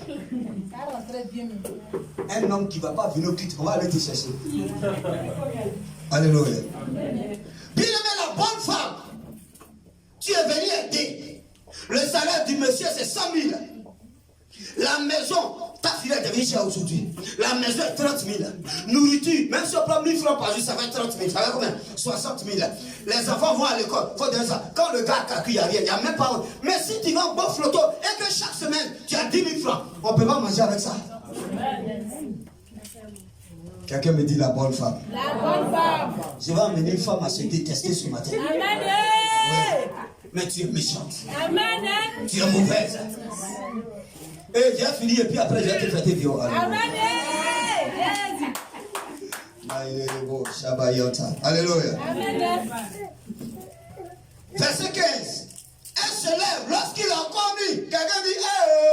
Speaker 2: Un homme qui ne va pas venir au culte, on va aller te chercher. Alléluia. Bien aimé, la bonne femme, tu es venu aider. Le salaire du monsieur, c'est 100 000. La maison, ta fille est devenue chère aujourd'hui. La maison est 30 000. Nourriture, même si on prend 1000 francs par jour, ça va être 30 000. Ça va combien? 60 000. Les enfants vont à l'école. Il faut dire ça. Quand le gars calcule, il n'y a rien. Il n'y a même pas. Mais si tu vas au bon flotto et que chaque semaine, tu as 10 000 francs, on ne peut pas manger avec ça. Quelqu'un me dit la bonne femme.
Speaker 4: La bonne femme.
Speaker 2: Je vais amener une femme à se détester ce matin.
Speaker 4: Amen.
Speaker 2: Oui. Mais tu es méchante.
Speaker 4: Amen.
Speaker 2: Tu es mauvaise. Et j'ai fini et puis après j'ai te fait tes vieux.
Speaker 4: Amen.
Speaker 2: Alléluia.
Speaker 4: Amen.
Speaker 2: Verset 15. Elle se lève lorsqu'il a encore mis. Quelqu'un dit hey!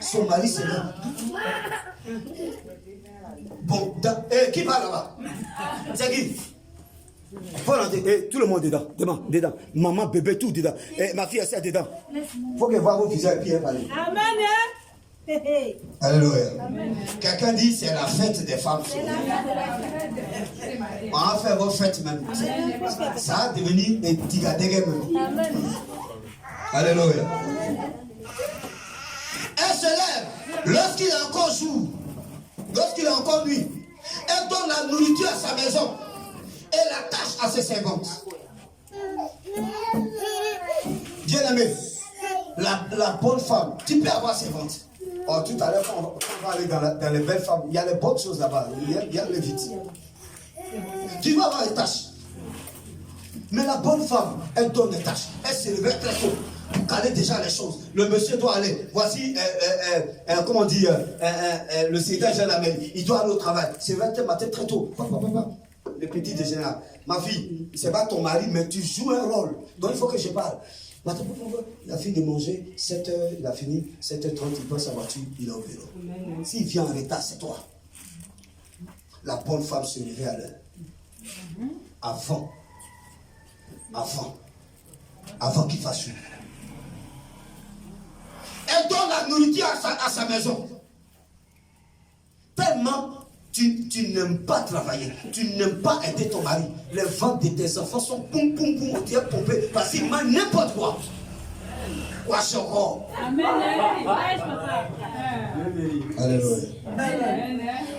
Speaker 2: Son mari se lève. Bon, qui va là-bas? C'est qui? Faut rentrer. Tout le monde dedans. Dedans. Maman, bébé, tout dedans. Ma fille, elle est dedans. Faut qu'elle voie vos visages et puis elle parle.
Speaker 4: Amen.
Speaker 2: Alléluia. Quelqu'un dit c'est la fête des femmes. On a fait vos fêtes même. Ça a devenu un tigadege même. Alléluia. se lève, lorsqu'il est encore jour, lorsqu'il est encore nuit, elle donne la nourriture à sa maison et la tâche à ses servantes. Bien-aimé, la bonne femme, tu peux avoir servante. Oh, tout à l'heure, on va aller dans les belles femmes. Il y a les bonnes choses là-bas. Il y a les vites. Tu vas avoir les tâches. Mais la bonne femme, elle donne des tâches. Elle se réveille très tôt pour caler déjà les choses. Le monsieur doit aller. Voici, comment on dit, le secrétaire général, il doit aller au travail. C'est 20h matin très tôt. Papa, le petit déjeuner. Ma fille, c'est pas ton mari, mais tu joues un rôle. Donc il faut que je parle. Maintenant, il a fini de manger, 7h, il a fini, 7h30, il prend sa voiture, il est au bureau. S'il vient en retard, c'est toi. La bonne femme se réveille à l'heure. Avant qu'il fasse chaud. Elle donne la nourriture à sa maison. Tellement tu n'aimes pas travailler, tu n'aimes pas aider ton mari. Les ventes de tes enfants sont poum, on dirait pompé, parce qu'il m'a n'importe quoi. Quoi, c'est encore?
Speaker 4: Amen.
Speaker 2: Alléluia.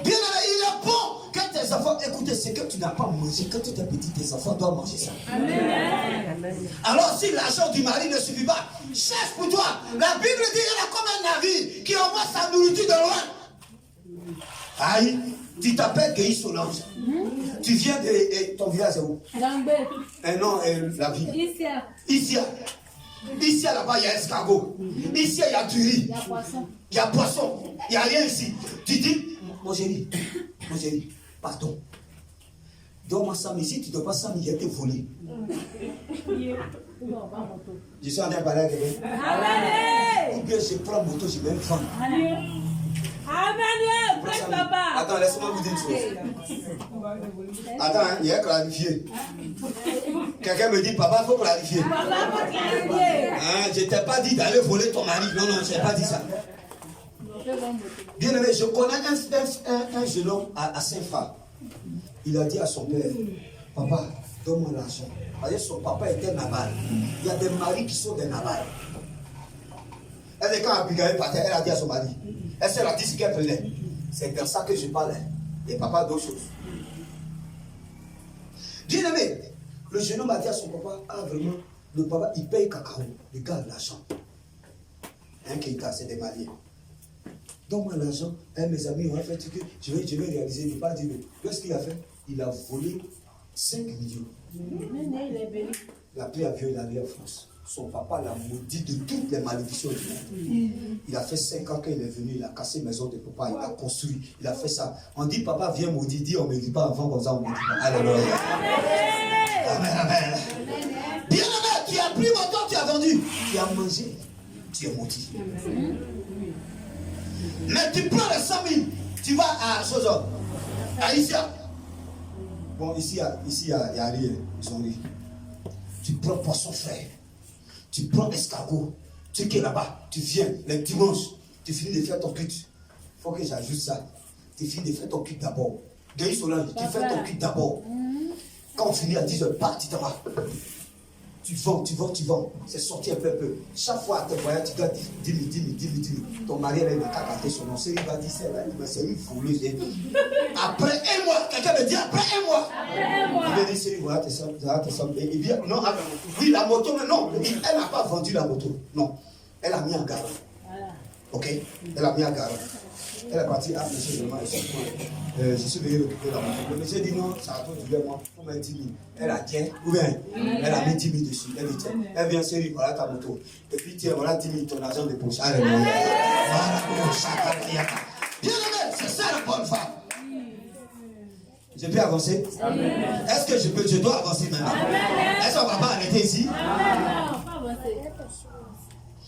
Speaker 2: Bien, il est bon que tes enfants, écoutez, c'est que tu n'as pas mangé, quand tu es petit, tes enfants doivent manger ça.
Speaker 4: Amen.
Speaker 2: Alors, si l'argent du mari ne suffit pas, cherche pour toi. La Bible dit, il est comme un navire qui envoie sa nourriture de loin. Aïe, tu t'appelles Guéhi Solange. Tu viens de ton village, c'est où?
Speaker 4: Gambé.
Speaker 2: Non, la ville.
Speaker 4: Ici.
Speaker 2: Ici, là-bas, il y a escargot. Ici, il y a du riz.
Speaker 4: Il y a poisson.
Speaker 2: Il y a poisson. Il n'y a rien ici. Tu dis, mon chéri, pardon. Donne-moi 100 000. Si tu ne donnes pas 100 000, il a été volé. Je suis en train de parler à quelqu'un.
Speaker 4: Amen.
Speaker 2: Ou bien je prends moto, je vais me prendre.
Speaker 4: Amen. Prêche, papa.
Speaker 2: Attends, laisse-moi vous dire une chose. Attends, il y a clarifié. Quelqu'un me dit, papa, il faut clarifier.
Speaker 4: Papa, faut clarifier.
Speaker 2: Je ne t'ai pas dit d'aller voler ton mari. Non, je n'ai pas dit ça. Bien aimé, je connais un jeune homme à Saint-Fa. Il a dit à son père, papa, donne-moi l'argent. Parce que son papa était naval. Il y a des maris qui sont des navals. Elle est quand Abigail partait, elle a dit à son mari, elle s'est dit ce qu'elle prenait. C'est dans ça que je parlais. Et papa d'autres choses. Bien aimé, le jeune homme a dit à son papa, vraiment, le papa, il paye cacao, il garde l'argent. Un Keïta, c'est des Maliens. Donne-moi l'argent, mes amis ont fait que je vais réaliser, il n'est pas dit. Qu'est-ce qu'il a fait? Il a volé 5 millions. Il a pris avion, il est allé en France. Son papa l'a maudit de toutes les malédictions du monde. Il a fait 5 ans qu'il est venu, il a cassé la maison de papa, il a construit, il a fait ça. On dit, papa, viens maudit, dit, on ne me dit pas avant comme ça, on ne me dit pas. Alléluia. Amen. Bien aimé, tu as pris mon temps, tu as vendu, tu as mangé, tu es maudit. Mais tu prends les 100 000, tu vas à Isia. Bon, ici, il n'y a rien, ils ont ri. Tu prends poisson frais. Tu prends escargot, tu es là-bas, tu viens les dimanches, tu finis de faire ton culte. Il faut que j'ajoute ça. Tu finis de faire ton culte d'abord. Guéhi Solange, tu fais ton culte d'abord. Quand on finit à 10h, tu t'en vas. Tu vends. C'est sorti un peu. Chaque fois à tes voyages, tu dois dire 10 000. Ton mari, il n'a qu'à garder son nom. Il va dire, c'est une fouleuse. Après un mois, quelqu'un me dit, après un mois. Il va dire, c'est voilà tes sommes. Et bien, non, oui, la moto, mais non. Elle n'a pas vendu la moto. Non. Elle a mis en garde. Ok? Elle a mis en garde. Elle est partie à monsieur vraiment. Je suis venu récupérer la moto. Le monsieur dit non, ça a tout duré moi. Pour mettre 10 000. Elle a tiens, ou bien, elle a mis 10 000 dessus. Elle dit tiens, elle vient série, voilà ta moto. Et puis tiens, voilà 10 000, ton argent de poche. Alléluia. Voilà, bien aimé, c'est ça la bonne femme. Je peux avancer? Est-ce que je dois avancer maintenant? Est-ce qu'on va pas arrêter ici?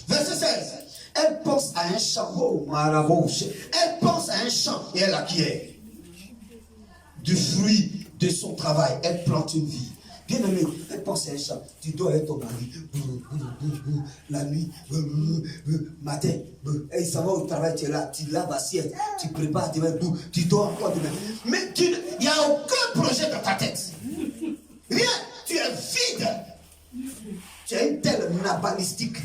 Speaker 2: Verset 16. Elle pense à un champ, elle pense à un champ et elle acquiert du fruit de son travail. Elle plante une vie. Bien aimé, elle pense à un champ. Tu dois être ton mari. La nuit, matin, et ça va au travail, tu es là, tu laves l'assiette, tu prépares demain, tu dors encore demain. Mais il n'y a aucun projet dans ta tête. Rien, tu es vide. Tu es une telle nabalistique.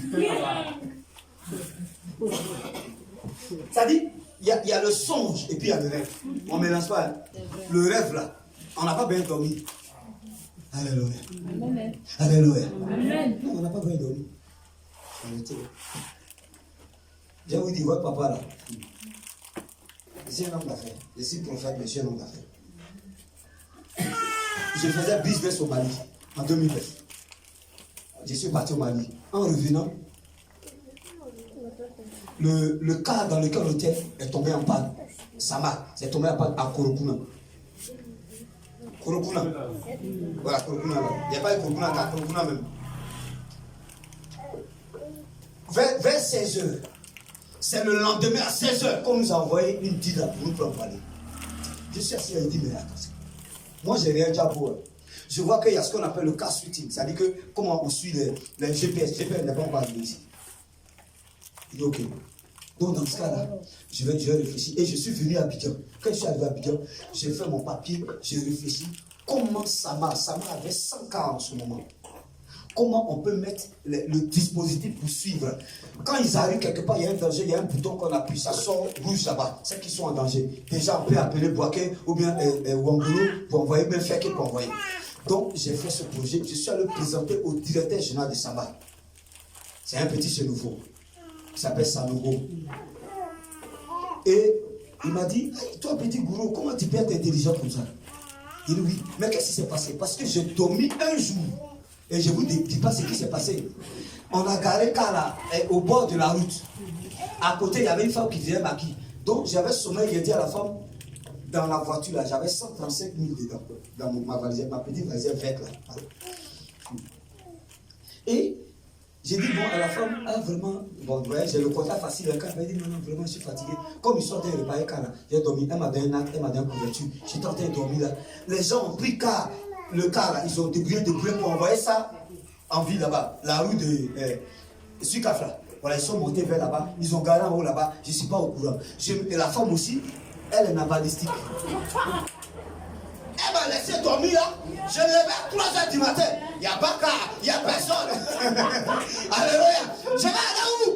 Speaker 2: le rêve. On ne mélange pas. Hein. Le rêve là, on n'a pas bien dormi. Alléluia.
Speaker 4: Amen.
Speaker 2: Alléluia.
Speaker 4: Amen.
Speaker 2: Non, on n'a pas bien dormi. Je vous dis, votre papa là, c'est un homme d'affaires. Je suis prophète, mais je suis un homme d'affaires. Je faisais business au Mali en 2009. Je suis parti au Mali. En revenant, le car dans lequel on était est tombé en panne. Sama, c'est tombé en panne à Korokuna. Korokuna. Voilà, Korokuna là. Il n'y a pas de Korokuna, à Korokuna même. Vers 16h. C'est le lendemain à 16h qu'on nous a envoyé une dîne pour nous prendre aller. Je suis assis et je dis, mais attends. Moi, j'ai rien déjà pour eux. Je vois qu'il y a ce qu'on appelle le car switching. C'est-à-dire que comment on suit les GPS. GPS n'est pas encore arrivé ici. Il dit, ok. Donc, dans ce cas-là, je vais réfléchir. Et je suis venu à Abidjan. Quand je suis arrivé à Abidjan, j'ai fait mon papier, j'ai réfléchi. Comment Sama avait 100 cas en ce moment. Comment on peut mettre le dispositif pour suivre. Quand ils arrivent quelque part, il y a un danger, il y a un bouton qu'on appuie, ça sort rouge là-bas. Ceux qui sont en danger. Déjà, on peut appeler Boaké ou bien Wangolo pour envoyer, même Feke pour envoyer. Donc, j'ai fait ce projet. Je suis allé le présenter au directeur général de Samba. C'est un petit chez nouveau. Il s'appelle Sanogo. Et il m'a dit, toi petit gourou, comment tu peux être intelligent comme ça? Il dit oui. Mais qu'est-ce qui s'est passé? Parce que j'ai dormi un jour. Et je ne vous dis pas ce qui s'est passé. On a garé car là, au bord de la route. À côté, il y avait une femme qui faisait maquis. Donc j'avais sommeil, j'ai dit à la femme, dans la voiture là, j'avais 135 000 dedans, dans ma valise, ma petite valise verte là. Et j'ai dit, bon, à la femme, ah vraiment, bon, ouais, j'ai le contact facile, le car, elle m'a dit, non, vraiment, je suis fatigué. Comme ils sont en train de réparer car là, j'ai dormi, elle m'a donné un acte, elle m'a donné une couverture, j'étais en train de dormir là. Les gens ont pris car, le car là, ils ont débrouillé pour envoyer ça en ville là-bas, la rue de Sukafla. Voilà, ils sont montés vers là-bas, ils ont garé en haut là-bas, je ne suis pas au courant. Et la femme aussi, elle est navalistique. Elle m'a laissé dormir là, je me lève à 3h du matin, il n'y a pas car, il n'y a personne. Alléluia, je vais aller où?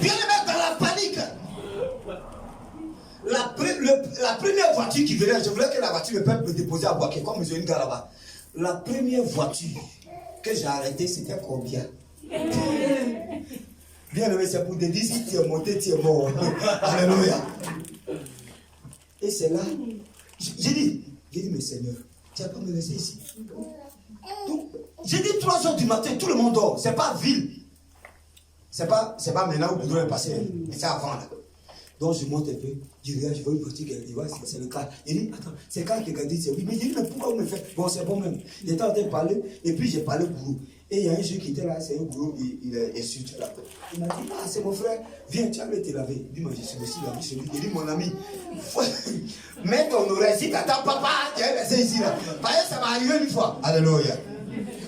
Speaker 2: Bien le mettre dans la panique. La première voiture qui venait, je voulais que la voiture me déposer à Boaké, comme ils ont une gare là-bas. La première voiture que j'ai arrêtée, c'était combien? Bien aimé, c'est pour te dire si tu es monté, tu es mort. Alléluia. Et c'est là, j'ai dit, mais Seigneur, tu n'as pas me laissé ici. Donc, j'ai dit 3h du matin, tout le monde dort. C'est pas ville. C'est pas maintenant où Boudou est passé, mais c'est avant là. Donc je monte un peu, je regarde, je vois une voiture qui va, c'est le car. Il dit, attends, c'est le car qui a dit, c'est oui. Mais je dis, mais pourquoi vous me faites? Bon, c'est bon même. J'étais en train de parler, et puis j'ai parlé gourou. Et il y a un jeu qui était là, c'est un gourou, il est sur là. Il m'a dit, ah, c'est mon frère, viens, tu as été lavé. Il dit, moi, je suis aussi lavé chez lui. Il dit, mon ami, mets ton oreille, si t'attends papa, tu es resté ici là. Parce que ça m'est arrivé une fois. Alléluia.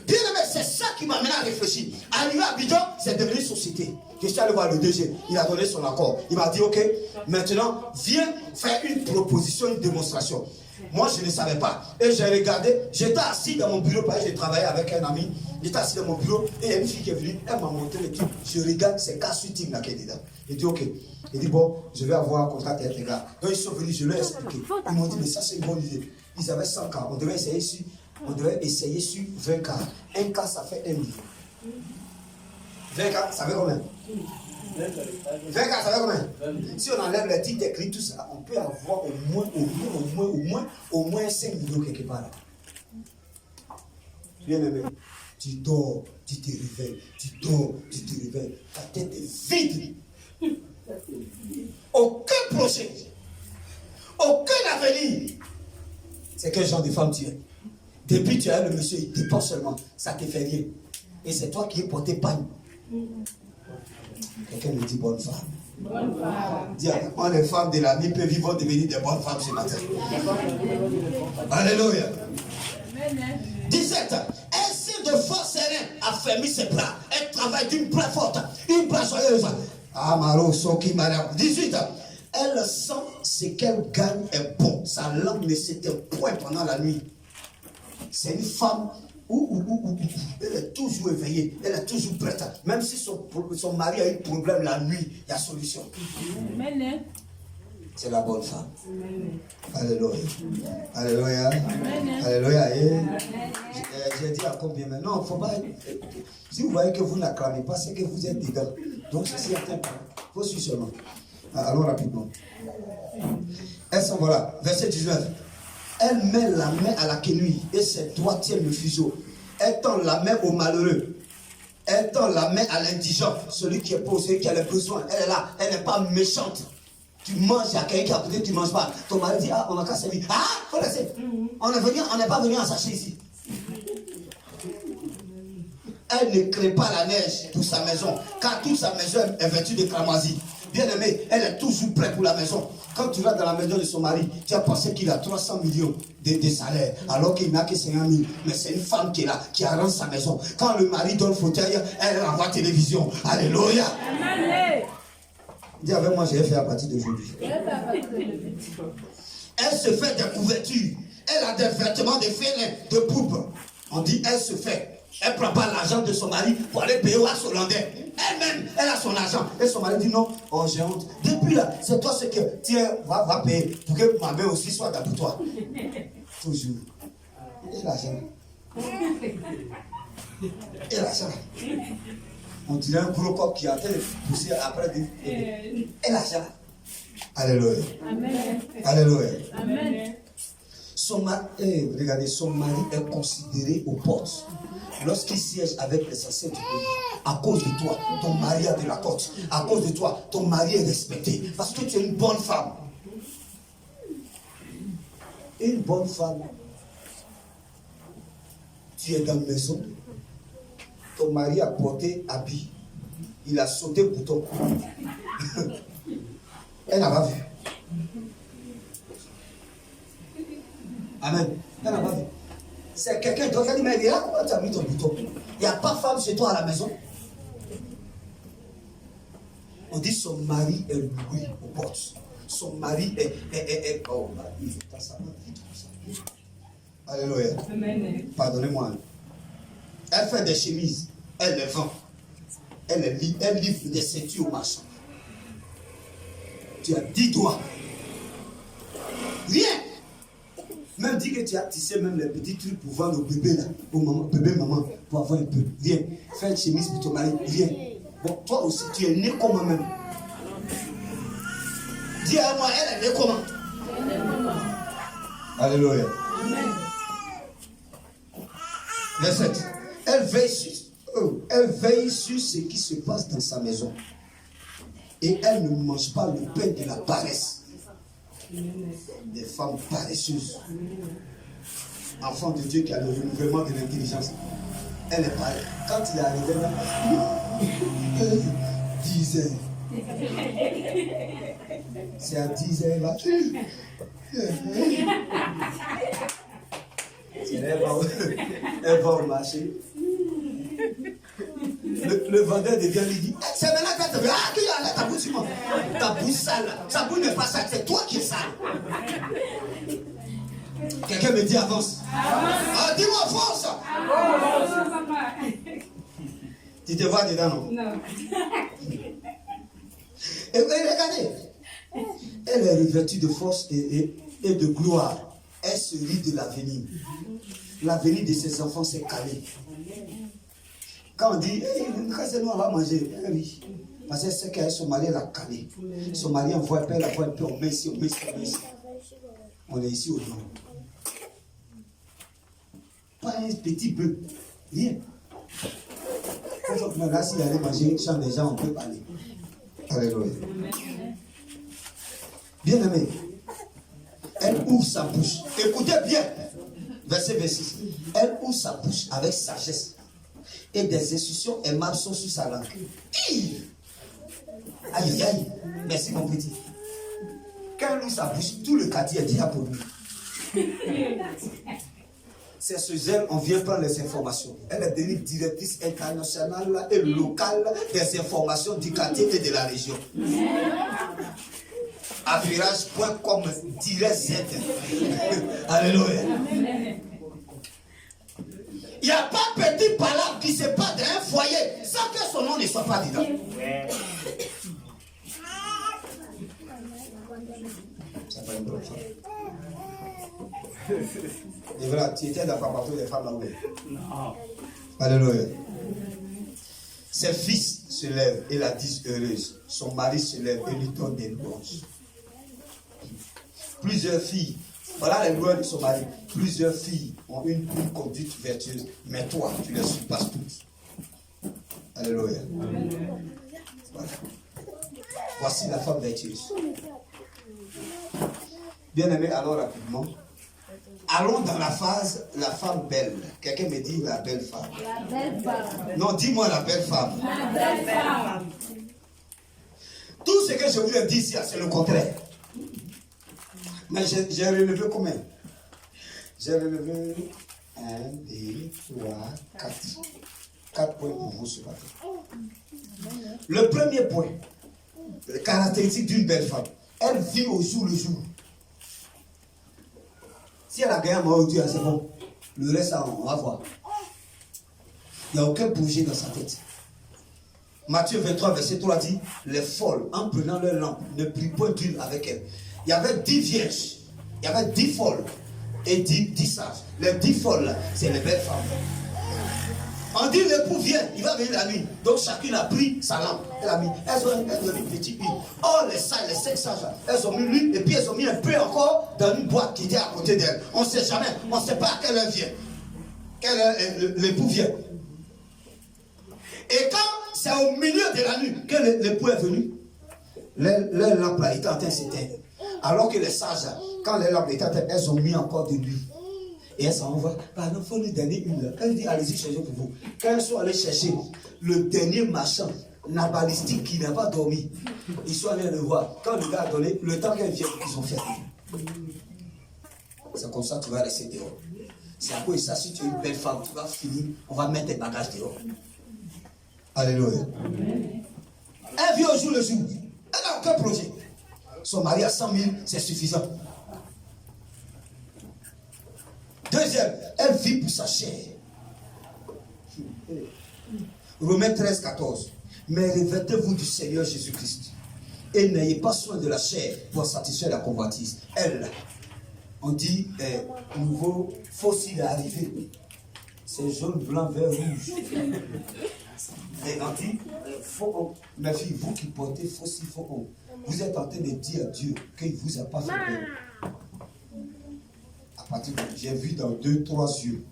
Speaker 2: Bien aimé, c'est ça qui m'a amené à réfléchir. Arrivé à Abidjan, c'est devenu société. Je suis allé voir le DG, il a donné son accord. Il m'a dit, ok, maintenant, viens faire une proposition, une démonstration. Moi, je ne savais pas. Et j'ai regardé, j'étais assis dans mon bureau, parce que j'ai travaillé avec un ami. J'étais assis dans mon bureau, et il y a une fille qui est venue, elle m'a montré le truc. Je regarde, c'est car switching là qui est dedans. Il dit, ok. Il dit, bon, je vais avoir un contact avec les gars. Donc, ils sont venus, je leur ai expliqué. Ils m'ont dit, mais ça, c'est une bonne idée. Ils avaient 100 cas. On devait essayer sur 20 cas. Un cas, ça fait 1 million. 20 cas, ça fait combien? 20 cas, ça fait combien? Si on enlève les titres écrits, tout ça, on peut avoir au moins 5 millions quelque part là. Bien aimé, tu dors, tu te réveilles, tu dors, tu te réveilles. Ta tête est vide. Aucun projet, aucun avenir. C'est quel genre de femme tu es? Depuis tu as le monsieur, il dépense seulement, ça te fait rien. Et c'est toi qui es porté panne. Quelqu'un me dit bonne femme. Bonne femme. Dis, on les femmes de la nuit peuvent vivre devenir des bonnes femmes ce matin. Alléluia. 17. Ainsi de force sereine a fermé ses bras. Elle travaille d'une bras forte, une bras joyeuse. Amaro Soki Madame. 18. Elle sent ce qu'elle gagne est bon. Sa langue ne s'était point pendant la nuit. C'est une femme Elle est toujours éveillée, elle est toujours prête. Même si son mari a eu problème la nuit, il y a solution.
Speaker 4: Amen.
Speaker 2: C'est la bonne femme. Alléluia. Alléluia.
Speaker 4: Amen.
Speaker 2: Alléluia. J'ai dit à combien maintenant? Il ne faut pas. Si vous voyez que vous n'acclamez pas, c'est que vous êtes dedans. Donc c'est certain. Il faut suivre seulement. Allons rapidement. Voilà, verset 19. Elle met la main à la quenouille et ses doigts tiennent le fuseau. Elle tend la main au malheureux. Elle tend la main à l'indigent, celui qui est pauvre, celui qui a les besoins. Elle est là, elle n'est pas méchante. Tu manges, il y a quelqu'un qui a côté, tu ne manges pas. Ton mari dit, on a qu'à servir. Faut laisser. On n'est pas venu en sachet ici. Elle ne crée pas la neige pour sa maison, car toute sa maison est vêtue de cramoisie. Bien aimé, elle est toujours prête pour la maison. Quand tu vas dans la maison de son mari, tu as pensé qu'il a 300 millions de salaire, alors qu'il n'a que 50 000. Mais c'est une femme qui est là, qui arrange sa maison. Quand le mari donne le fauteuil, elle envoie télévision. Alléluia. Dis avec moi, je vais faire à partir d'aujourd'hui. Elle se fait des couvertures. Elle a des vêtements de félin, de poupe. On dit, elle se fait. Elle ne prend pas l'argent de son mari pour aller payer au Hollandais. Elle-même, elle a son argent. Et son mari dit non, oh j'ai honte. Depuis là, c'est toi ce que tiens, va payer pour que ma main aussi soit là pour toi. Toujours. Et l'argent. Et l'argent. On dirait un gros coq qui a été poussé après. Et l'argent. Alléluia.
Speaker 4: Amen.
Speaker 2: Alléluia.
Speaker 4: Amen.
Speaker 2: Regardez, son mari est considéré aux portes. Lorsqu'il siège avec les anciens du pays, à cause de toi, ton mari a de la cote. À cause de toi, ton mari est respecté. Parce que tu es une bonne femme. Une bonne femme. Tu es dans la maison. Ton mari a porté habit. Il a sauté bouton. Elle n'a pas vu. Amen. Elle n'a pas vu. C'est quelqu'un d'autre qui a dit, mais là, pourquoi tu as mis ton bouton? Il n'y a pas de femme chez toi à la maison. On dit son mari est loué aux portes. Son mari est oh, alléluia. Amen. Pardonnez-moi. Elle fait des chemises. Elle les vend. Elle livre des ceintures aux marchands. Tu as 10 doigts. Rien. Même dit que tu as tissé même les petits trucs pour vendre au bébé là, au maman, bébé maman, pour avoir un peu. Viens, fais une chemise pour ton mari, viens. Bon, toi aussi, tu es né comment même? Dis à moi, elle est née comment? Alléluia. Verset. Elle veille sur ce qui se passe dans sa maison. Et elle ne mange pas le pain de la paresse. Des femmes paresseuses. Enfant de Dieu qui a le renouvellement de l'intelligence. Elle est pareille. Quand il est arrivé là, 10 heures. C'est à 10 heures là. Elle va au marché. Le vendeur devient lui dit, c'est maintenant que tu as ta bouche, ta bouche sale. Ta bouche n'est pas sale, c'est toi qui es sale. Quelqu'un me dit avance. Ah, dis-moi force. Tu te vois dedans, non? Non. Et regardez, elle est revêtue de force et de gloire. Elle se rit de l'avenir. L'avenir de ses enfants s'est calé. Quand on dit, quand c'est nous, on va manger, oui. Parce que c'est que son mari l'a calé. Son mari envoie un peu, elle envoie un peu, on met ici, on met ici, on met ici. On est ici au nord. Pas un petit peu, rien. Quand on a s'il allait manger, sans les gens, on peut parler. Alléluia. Bien aimé, elle ouvre sa bouche. Écoutez bien, verset 26. Elle ouvre sa bouche avec sagesse. Et des instructions aimables sont sur sa langue. Aïe, aïe, aïe. Merci mon petit. Quand elle ouvre sa bouche, tout le quartier est déjà pour lui. C'est ce zèle, on vient prendre les informations. Elle est devenue directrice internationale et locale des informations du quartier et de la région. Affirage.com-Z. Alléluia. Il n'y a pas petit palabre qui se passe dans un foyer sans que son nom ne soit pas dedans. C'est pas une bonne femme. Et voilà, tu étais dans partout des femmes là-haut. Non. Alléluia. Ses fils se lèvent et la disent heureuse. Son mari se lève et lui donne des louanges. Plusieurs filles, voilà les louanges de son mari. Plusieurs filles ont une conduite vertueuse, mais toi, tu les surpasses toutes. Alléluia. Voilà. Voici la femme vertueuse. Bien aimé, alors rapidement. Allons dans la phase, la femme belle. Quelqu'un me dit la belle femme.
Speaker 4: La belle femme.
Speaker 2: Non, dis-moi la belle femme.
Speaker 4: La belle femme.
Speaker 2: Tout ce que je vous ai dit ici, c'est le contraire. Mais j'ai relevé combien? J'ai relevé 1, 2, 3, 4. 4 points pour vous ce matin. Le premier point, la caractéristique d'une belle femme. Elle vit au jour le jour. Si elle a gagné un mot, c'est bon. Le reste, on va voir. Il n'y a aucun projet dans sa tête. Matthieu 23, verset 3 dit, les folles, en prenant leur lampe, ne prient point d'huile avec elles. Il y avait 10 vierges, il y avait 10 folles et 10 sages. Les 10 folles, c'est les belles femmes. On dit l'époux vient, il va venir la nuit. Donc chacune a pris sa lampe. Elle a mis, elles ont une petite huile. Oh, les sages, les 5 sages, elles ont mis l'huile et puis elles ont mis un peu encore dans une boîte qui était à côté d'elle. On ne sait jamais, on ne sait pas à quelle heure vient. Quelle heure l'époux vient. Et quand c'est au milieu de la nuit que l'époux est venu, leur lampe était en train de s'éteindre. Alors que les sages, quand les lampes étaient en train, elles ont mis encore de l'huile. Et elles s'en vont, pardon, il faut lui donner une. Elle dit, allez-y chercher pour vous. Quand elles sont allées chercher le dernier marchand nabalistique qui n'a pas dormi, ils sont allés le voir. Quand le gars a donné, le temps qu'elle vienne, ils ont fermé. C'est comme ça que tu vas rester dehors. C'est à cause de ça, si tu es une belle femme, tu vas finir, on va mettre tes bagages dehors. Alléluia. Elle vit au jour le jour. Elle n'a aucun projet. Son mari a 100 000, c'est suffisant. Deuxième, elle vit pour sa chair. Romains 13, 14. Mais revêtez-vous du Seigneur Jésus-Christ et n'ayez pas soin de la chair pour satisfaire la convoitise. Elle, on dit, nouveau fossile est arrivé. C'est jaune, blanc, vert, rouge. Et on dit, faux, mes filles, vous qui portez fossile, faux, vous êtes en train de dire à Dieu qu'il ne vous a pas fait peur. À partir de, j'ai vu dans 2-3 yeux.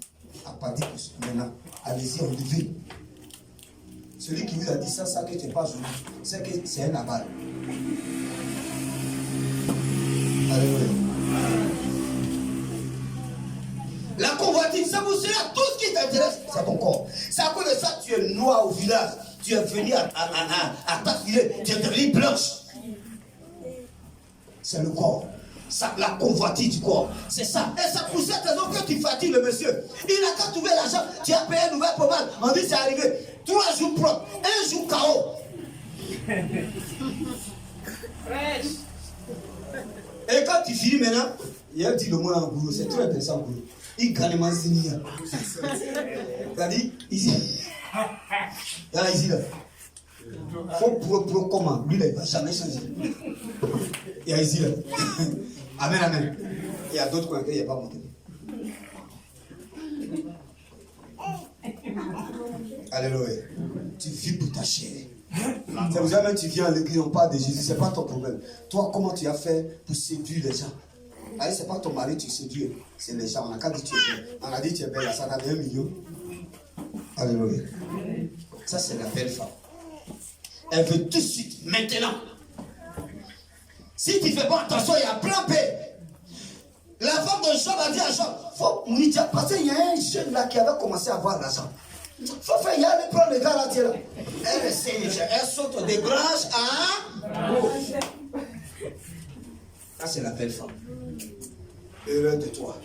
Speaker 2: À partir de maintenant, allez-y, enlevez. Celui qui vous a dit ça que tu n'es pas joli, c'est que c'est un aval. Alléluia. La convoitise, c'est pour cela, tout ce qui t'intéresse, c'est ton corps. C'est à cause de ça que tu es noir au village. Tu es venu à t'affiler, tu es devenu blanche. C'est le corps. Ça, la convoitise du corps. C'est ça. Et c'est pour cette raison que tu fatigues le monsieur. Il n'a qu'à trouver l'argent. Tu as payé une nouvelle pommade. On dit c'est arrivé. 3 jours propres. 1 jour KO. Et quand tu finis maintenant, il a dit le mot en boulot. C'est très intéressant pour lui. Il gagne ma zinia. C'est-à-dire, ici. Là, ici, là. Faut pro comment. Lui, là, il ne va jamais changer. Il y a ici, là. Amen, amen. Il y a d'autres coins qu'il n'y a pas monté. Alléluia. Tu vis pour ta chair. C'est pour ça que tu viens à l'église, on parle de Jésus, ce n'est pas ton problème. Toi, comment tu as fait pour séduire les gens? Ce n'est pas ton mari que tu séduis, c'est les gens. On a qu'à dire tu es belle. On a dit tu es belle, ça n'a 1 million. Alléluia. Ça, c'est la belle femme. Elle veut tout de suite, maintenant. Si tu ne fais pas attention, il y a plan B. La femme de Job a dit à Job, faut parce qu'il y a un jeune là qui avait commencé à avoir l'argent. Il faut faire, il y a aller prendre le gars là, là. Elle essaie, elle saute des branches à gauche. Ça, c'est la belle femme. Heureux de toi.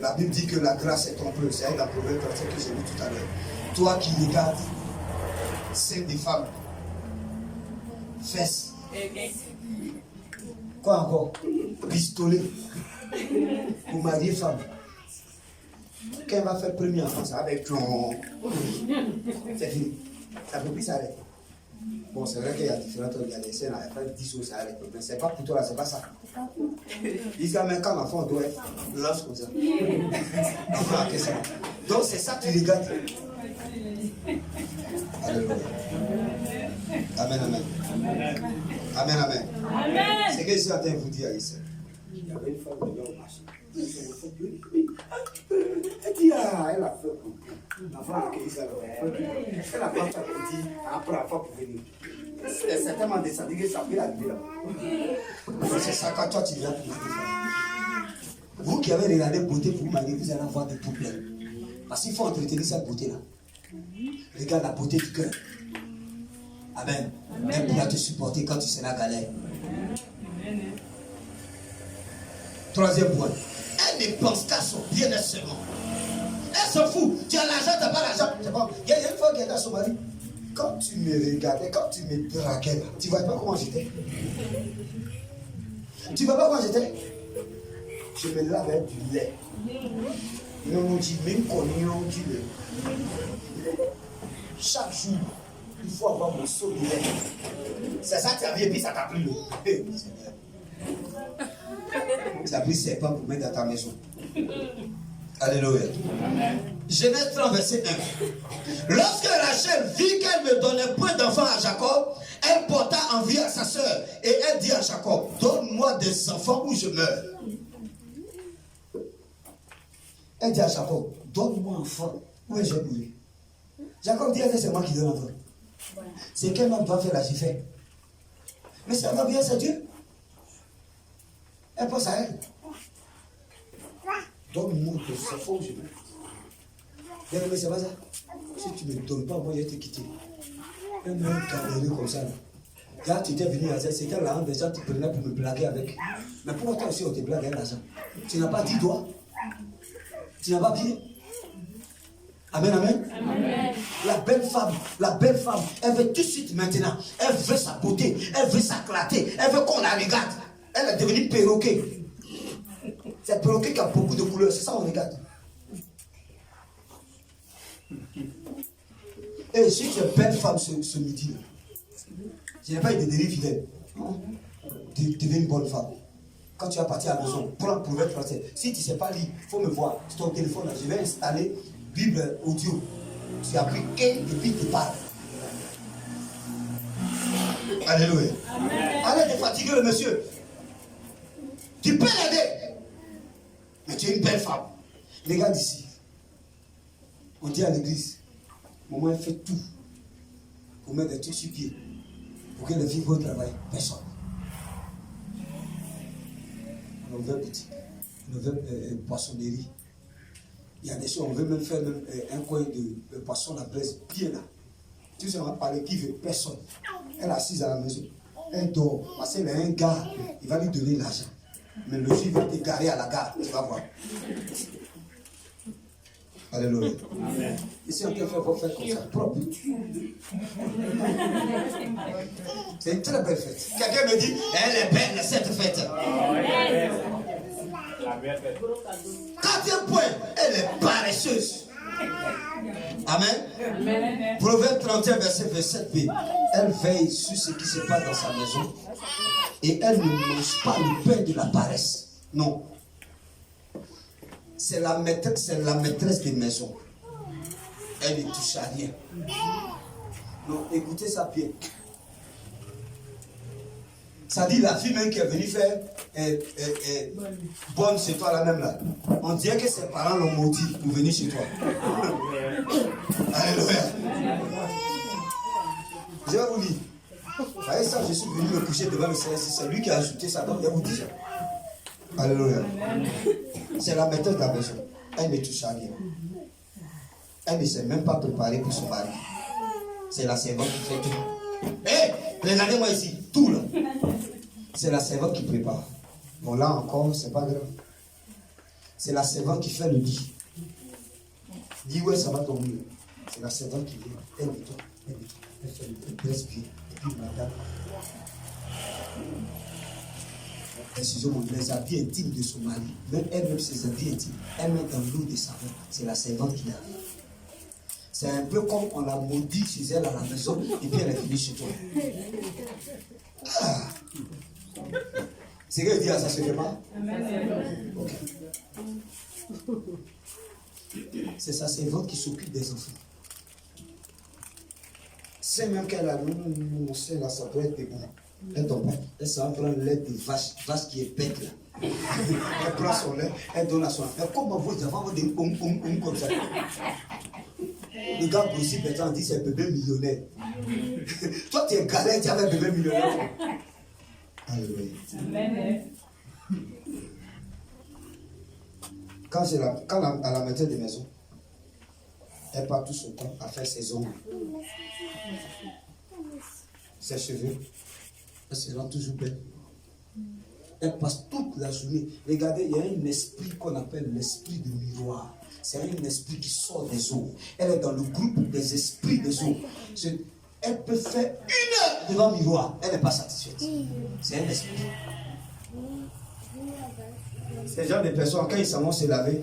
Speaker 2: La Bible dit que la grâce est trompeuse. C'est la première partie que j'ai vue tout à l'heure. Toi qui regardes, c'est des femmes. Fesses. Quoi encore? Pistolet. Pour marier femme. Quand elle va faire le premier enfant, ça va avec tron. C'est fini. Ça ne peut plus s'arrêter. Bon, c'est vrai qu'il y a différentes il y a des scènes, il y a pas 10 jours, ça arrête. Mais c'est pas pour toi là, c'est pas ça. Ils disent même quand l'enfant doit être lance comme ça. L'enfant a qu'est-ce que c'est. Donc c'est ça que tu regardes. Alléluia. Amen, amen. Amen, amen.
Speaker 4: Amen.
Speaker 2: C'est que je suis en train de vous dire ici. Il y avait une femme qui venait au marché. Elle dit, ah, elle a fait pour l'enfant a accueilli ça. Elle a pas ça pour dire, après la fois pour venir. C'est certainement descendu que ça peut arriver là. C'est ça quand toi tu viens pour les femmes. Vous qui avez regardé beauté pour vous marier, vous allez avoir des problèmes. Parce qu'il faut entretenir cette beauté-là. Regarde la beauté du cœur. Amen. Elle pourra te supporter quand tu seras galère. Troisième point. Elle ne pense qu'à son bien-être seulement. Elle s'en fout. Tu as l'argent, tu n'as pas l'argent. Il y a une fois qu'elle a son mari. Quand tu me regardais, quand tu me draguais là, tu ne voyais pas comment j'étais. Tu ne vois pas comment j'étais. Je me lave avec du lait. Non, on dit même qu'on y du lait. Chaque jour, il faut avoir mon seau de lait. C'est ça qui a vu et puis ça t'a pris le. Ça a pris 7 ans pour mettre dans ta maison. Alléluia. Genèse 30, verset 1. Lorsque Rachel vit qu'elle ne donnait point d'enfants à Jacob, elle porta envie à sa soeur et elle dit à Jacob, donne-moi des enfants ou je meurs. Elle dit à Jacob, donne-moi un enfant ou je mourir. Jacob dit, c'est moi qui donne l'enfant. C'est quel homme doit faire la chiffre. Mais ça va bien, c'est Dieu. Elle pense à elle. Donne-moi des enfants ou je meurs. Bien, mais c'est pas ça. Si tu ne me donnes pas, moi je vais te quitter. Elle me garderait comme ça. Là, tu étais venu à ça, c'était l'argent des gens qui prenaient pour me blaguer avec. Mais pourquoi toi aussi on te blague avec l'argent? Tu n'as pas dit doigt. Tu n'as pas pied. Amen, amen. Amen. La belle femme, elle veut tout de suite maintenant. Elle veut sa beauté, elle veut sa clarté, elle veut qu'on la regarde. Elle est devenue perroquet. C'est perroquet qui a beaucoup de couleurs, c'est ça on regarde. Et si tu es belle femme ce midi, je n'ai pas eu de dérive fidèle. Deviens une bonne femme. Quand tu vas partir à la maison, prends le proverbe français. Si tu ne sais pas lire, il faut me voir. Sur ton téléphone, là, je vais installer Bible audio. Tu appuies et puis tu parles. Alléluia. Arrête de fatiguer le monsieur. Tu peux l'aider. Mais tu es une belle femme. Regarde ici. On dit à l'église, maman elle fait tout pour mettre des trucs sur pied. Pour que les filles vont travailler. Personne. On veut boutique. On veut poissonnerie. Il y a des choses, on veut même faire un coin de poisson à braise bien là. Tu sais, on va parler qui veut personne. Elle est assise à la maison. Elle dort. Parce qu'elle a un gars, il va lui donner l'argent. Mais le jour, il va te garer à la gare. Tu vas voir. Alléluia. Amen. Ici, on peut faire comme ça, propre. C'est une très belle fête. Quelqu'un me dit, elle est belle cette fête. Quatrième point, elle est paresseuse. Amen. Amen. Proverbe 31, verset 27b. Elle veille sur ce qui se passe dans sa maison et elle ne mange pas le pain de la paresse. Non. C'est la maîtresse des maisons. Elle ne touche à rien. Non, écoutez ça bien. Ça dit la fille même qui est venue faire bonne chez toi là même là. On dirait que ses parents l'ont maudit pour venir chez toi. Alléluia. Je vais vous dire. Vous voyez ça, je suis venu me coucher devant le Seigneur. C'est lui qui a ajouté ça. Donc, je vous dis ça. Alléluia. C'est la maîtresse de la maison. Elle ne touche à rien. Elle ne s'est même pas préparée pour son mari. C'est la servante qui fait tout. Hé, regardez-moi ici, tout là. C'est la servante qui prépare. Bon là encore, c'est pas grave. C'est la servante qui fait le lit. Dis ouais, ça va tomber. C'est la servante qui vient. Elle nettoie, elle fait le presse pied. Et puis madame. excusez-moi, les habits intimes de son mari, même elle-même ses habits intimes, elle met dans l'eau de savon. C'est la servante qui lave. C'est un peu comme on l'a maudit chez elle à la maison et puis elle est venue chez toi. Ah. C'est qu'elle dit à ça, se fait pas? Ok. C'est sa servante qui s'occupe des enfants. C'est même qu'elle a mon sein là, ça doit être debout. Elle tombe, elle s'en prend le lait de vache qui est bête là. Elle prend son lait, elle donne à son enfant. Comment vous avez des comme ça? Le gars grossit maintenant dit c'est un bébé millionnaire. Toi tu es galère, tu avais un bébé millionnaire. Alléluia. Quand à la maîtresse de maison, elle passe tout son temps à faire ses ongles, ses cheveux, elle se rend toujours belle. Elle passe toute la journée. Regardez, il y a un esprit qu'on appelle l'esprit de miroir. C'est un esprit qui sort des eaux. Elle est dans le groupe des esprits des eaux. Elle peut faire 1 heure devant le miroir. Elle n'est pas satisfaite. C'est un esprit. Ces gens de personnes, quand ils s'en vont se laver,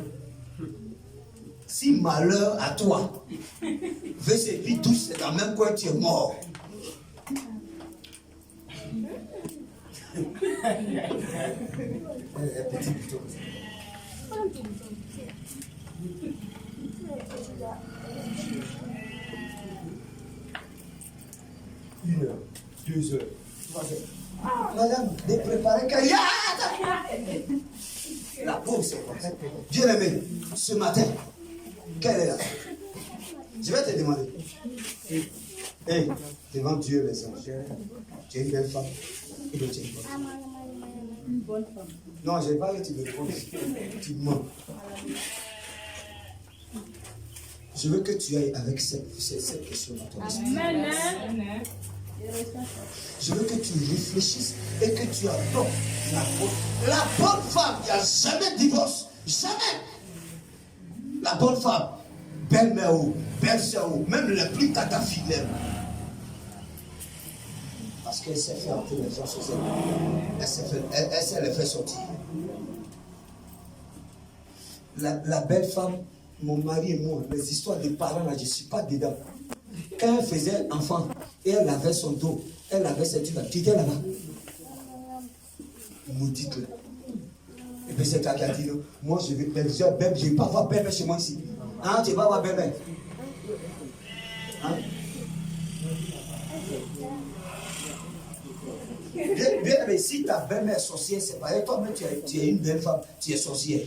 Speaker 2: si malheur à toi, fais ses pieds tous, c'est dans le même coin, tu es mort. Elle est petite plutôt. 1 heure, 2 heures, 3 heures. Madame, de préparer qu'il y a. La pauvre, c'est quoi? Bien aimé, ce matin, quelle est la fête? Je vais te demander. Hey, devant Dieu, les anges, tu es une belle femme. Et tu es une bonne femme. Non, je n'ai pas que tu me répondes. Tu mens. Je veux que tu ailles avec cette question dans ton esprit. Amen. Je veux que tu réfléchisses et que tu adoptes la bonne femme. Il n'y a jamais de divorce. Jamais. La bonne femme, belle-mère ou belle-sœur ou même les plus cataphiles. Parce qu'elle s'est fait entrer les gens sur elle. Elle s'est les fait sortir. La belle femme, mon mari et moi, les histoires des parents là, je ne suis pas dedans. Quand elle faisait enfant et elle lavait son dos, elle lavait ses trucs, tu étais là-bas. Maudite là. Et puis c'est quelqu'un qui dit, moi je vais, je ne vais pas voir bébé chez moi ici. Hein, tu ne vas pas voir bébé. Hein? Bien, mais si ta belle-mère est sorcière, c'est pareil. Toi-même, tu es une belle femme, tu es sorcière.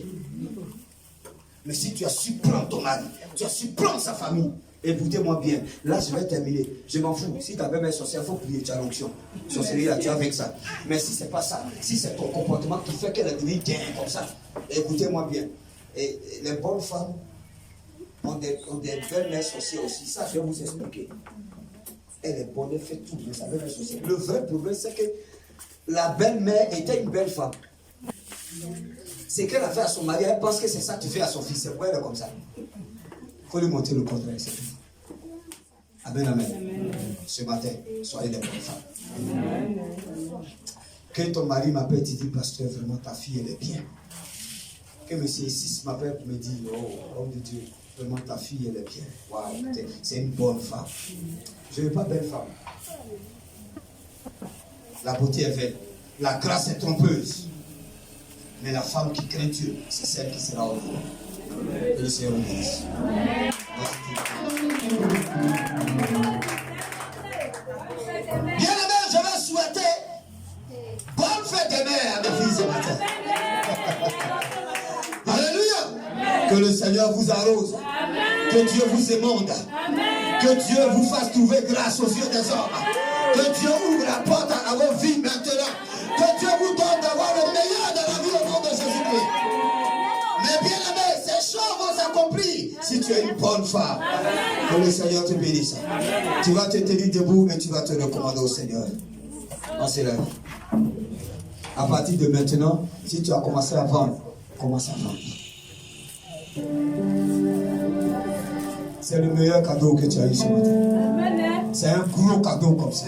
Speaker 2: Mais si tu as su prendre ton mari, tu as su prendre sa famille, écoutez-moi bien, là je vais terminer. Je m'en fous. Si ta belle-mère est sorcière, il faut prier, tu as l'onction. Sorcellerie, là, tu as avec ça. Mais si ce n'est pas ça, si c'est ton comportement qui fait qu'elle est devenue bien comme ça, écoutez-moi bien. Et les bonnes femmes ont des belles-mères sorcières aussi. Ça, je vais vous expliquer. Elle est bonne, elle fait tout, mais sa belle-mère sorcière. Le vrai problème, c'est que la belle-mère était une belle femme. C'est qu'elle a fait à son mari, elle pense que c'est ça que tu fais à son fils. C'est pourquoi elle est comme ça. Il faut lui montrer le contraire. C'est tout. Amen, amen. Ce matin, soyez des bonnes femmes. Amen. Que ton mari m'appelle, tu dis, pasteur, vraiment ta fille, elle est bien. Que M. Isis m'appelle pour me dire, oh, homme de Dieu, vraiment ta fille, elle est bien. Waouh, c'est une bonne femme. Je ne veux pas belle femme. La beauté est vaine. La grâce est trompeuse. Mais la femme qui craint Dieu, c'est celle qui sera au monde. Que le Seigneur vous bénisse. Bien aimé, je vais souhaiter bonne fête des mères à mes filles ce matin. Alléluia. Que le Seigneur vous arrose. Que Dieu vous émonde. Que Dieu vous fasse trouver grâce aux yeux des hommes. Que Dieu ouvre la porte à vos vies maintenant. Que Dieu vous donne d'avoir le meilleur de la vie au nom de Jésus-Christ. Mais bien aimé, ces choses vont s'accomplir si tu es une bonne femme. Que le Seigneur te bénisse. Tu vas te tenir debout et tu vas te recommander au Seigneur. On s'élève. À partir de maintenant, si tu as commencé à vendre, commence à vendre. C'est le meilleur cadeau que tu as eu ce matin. C'est un gros cadeau comme ça.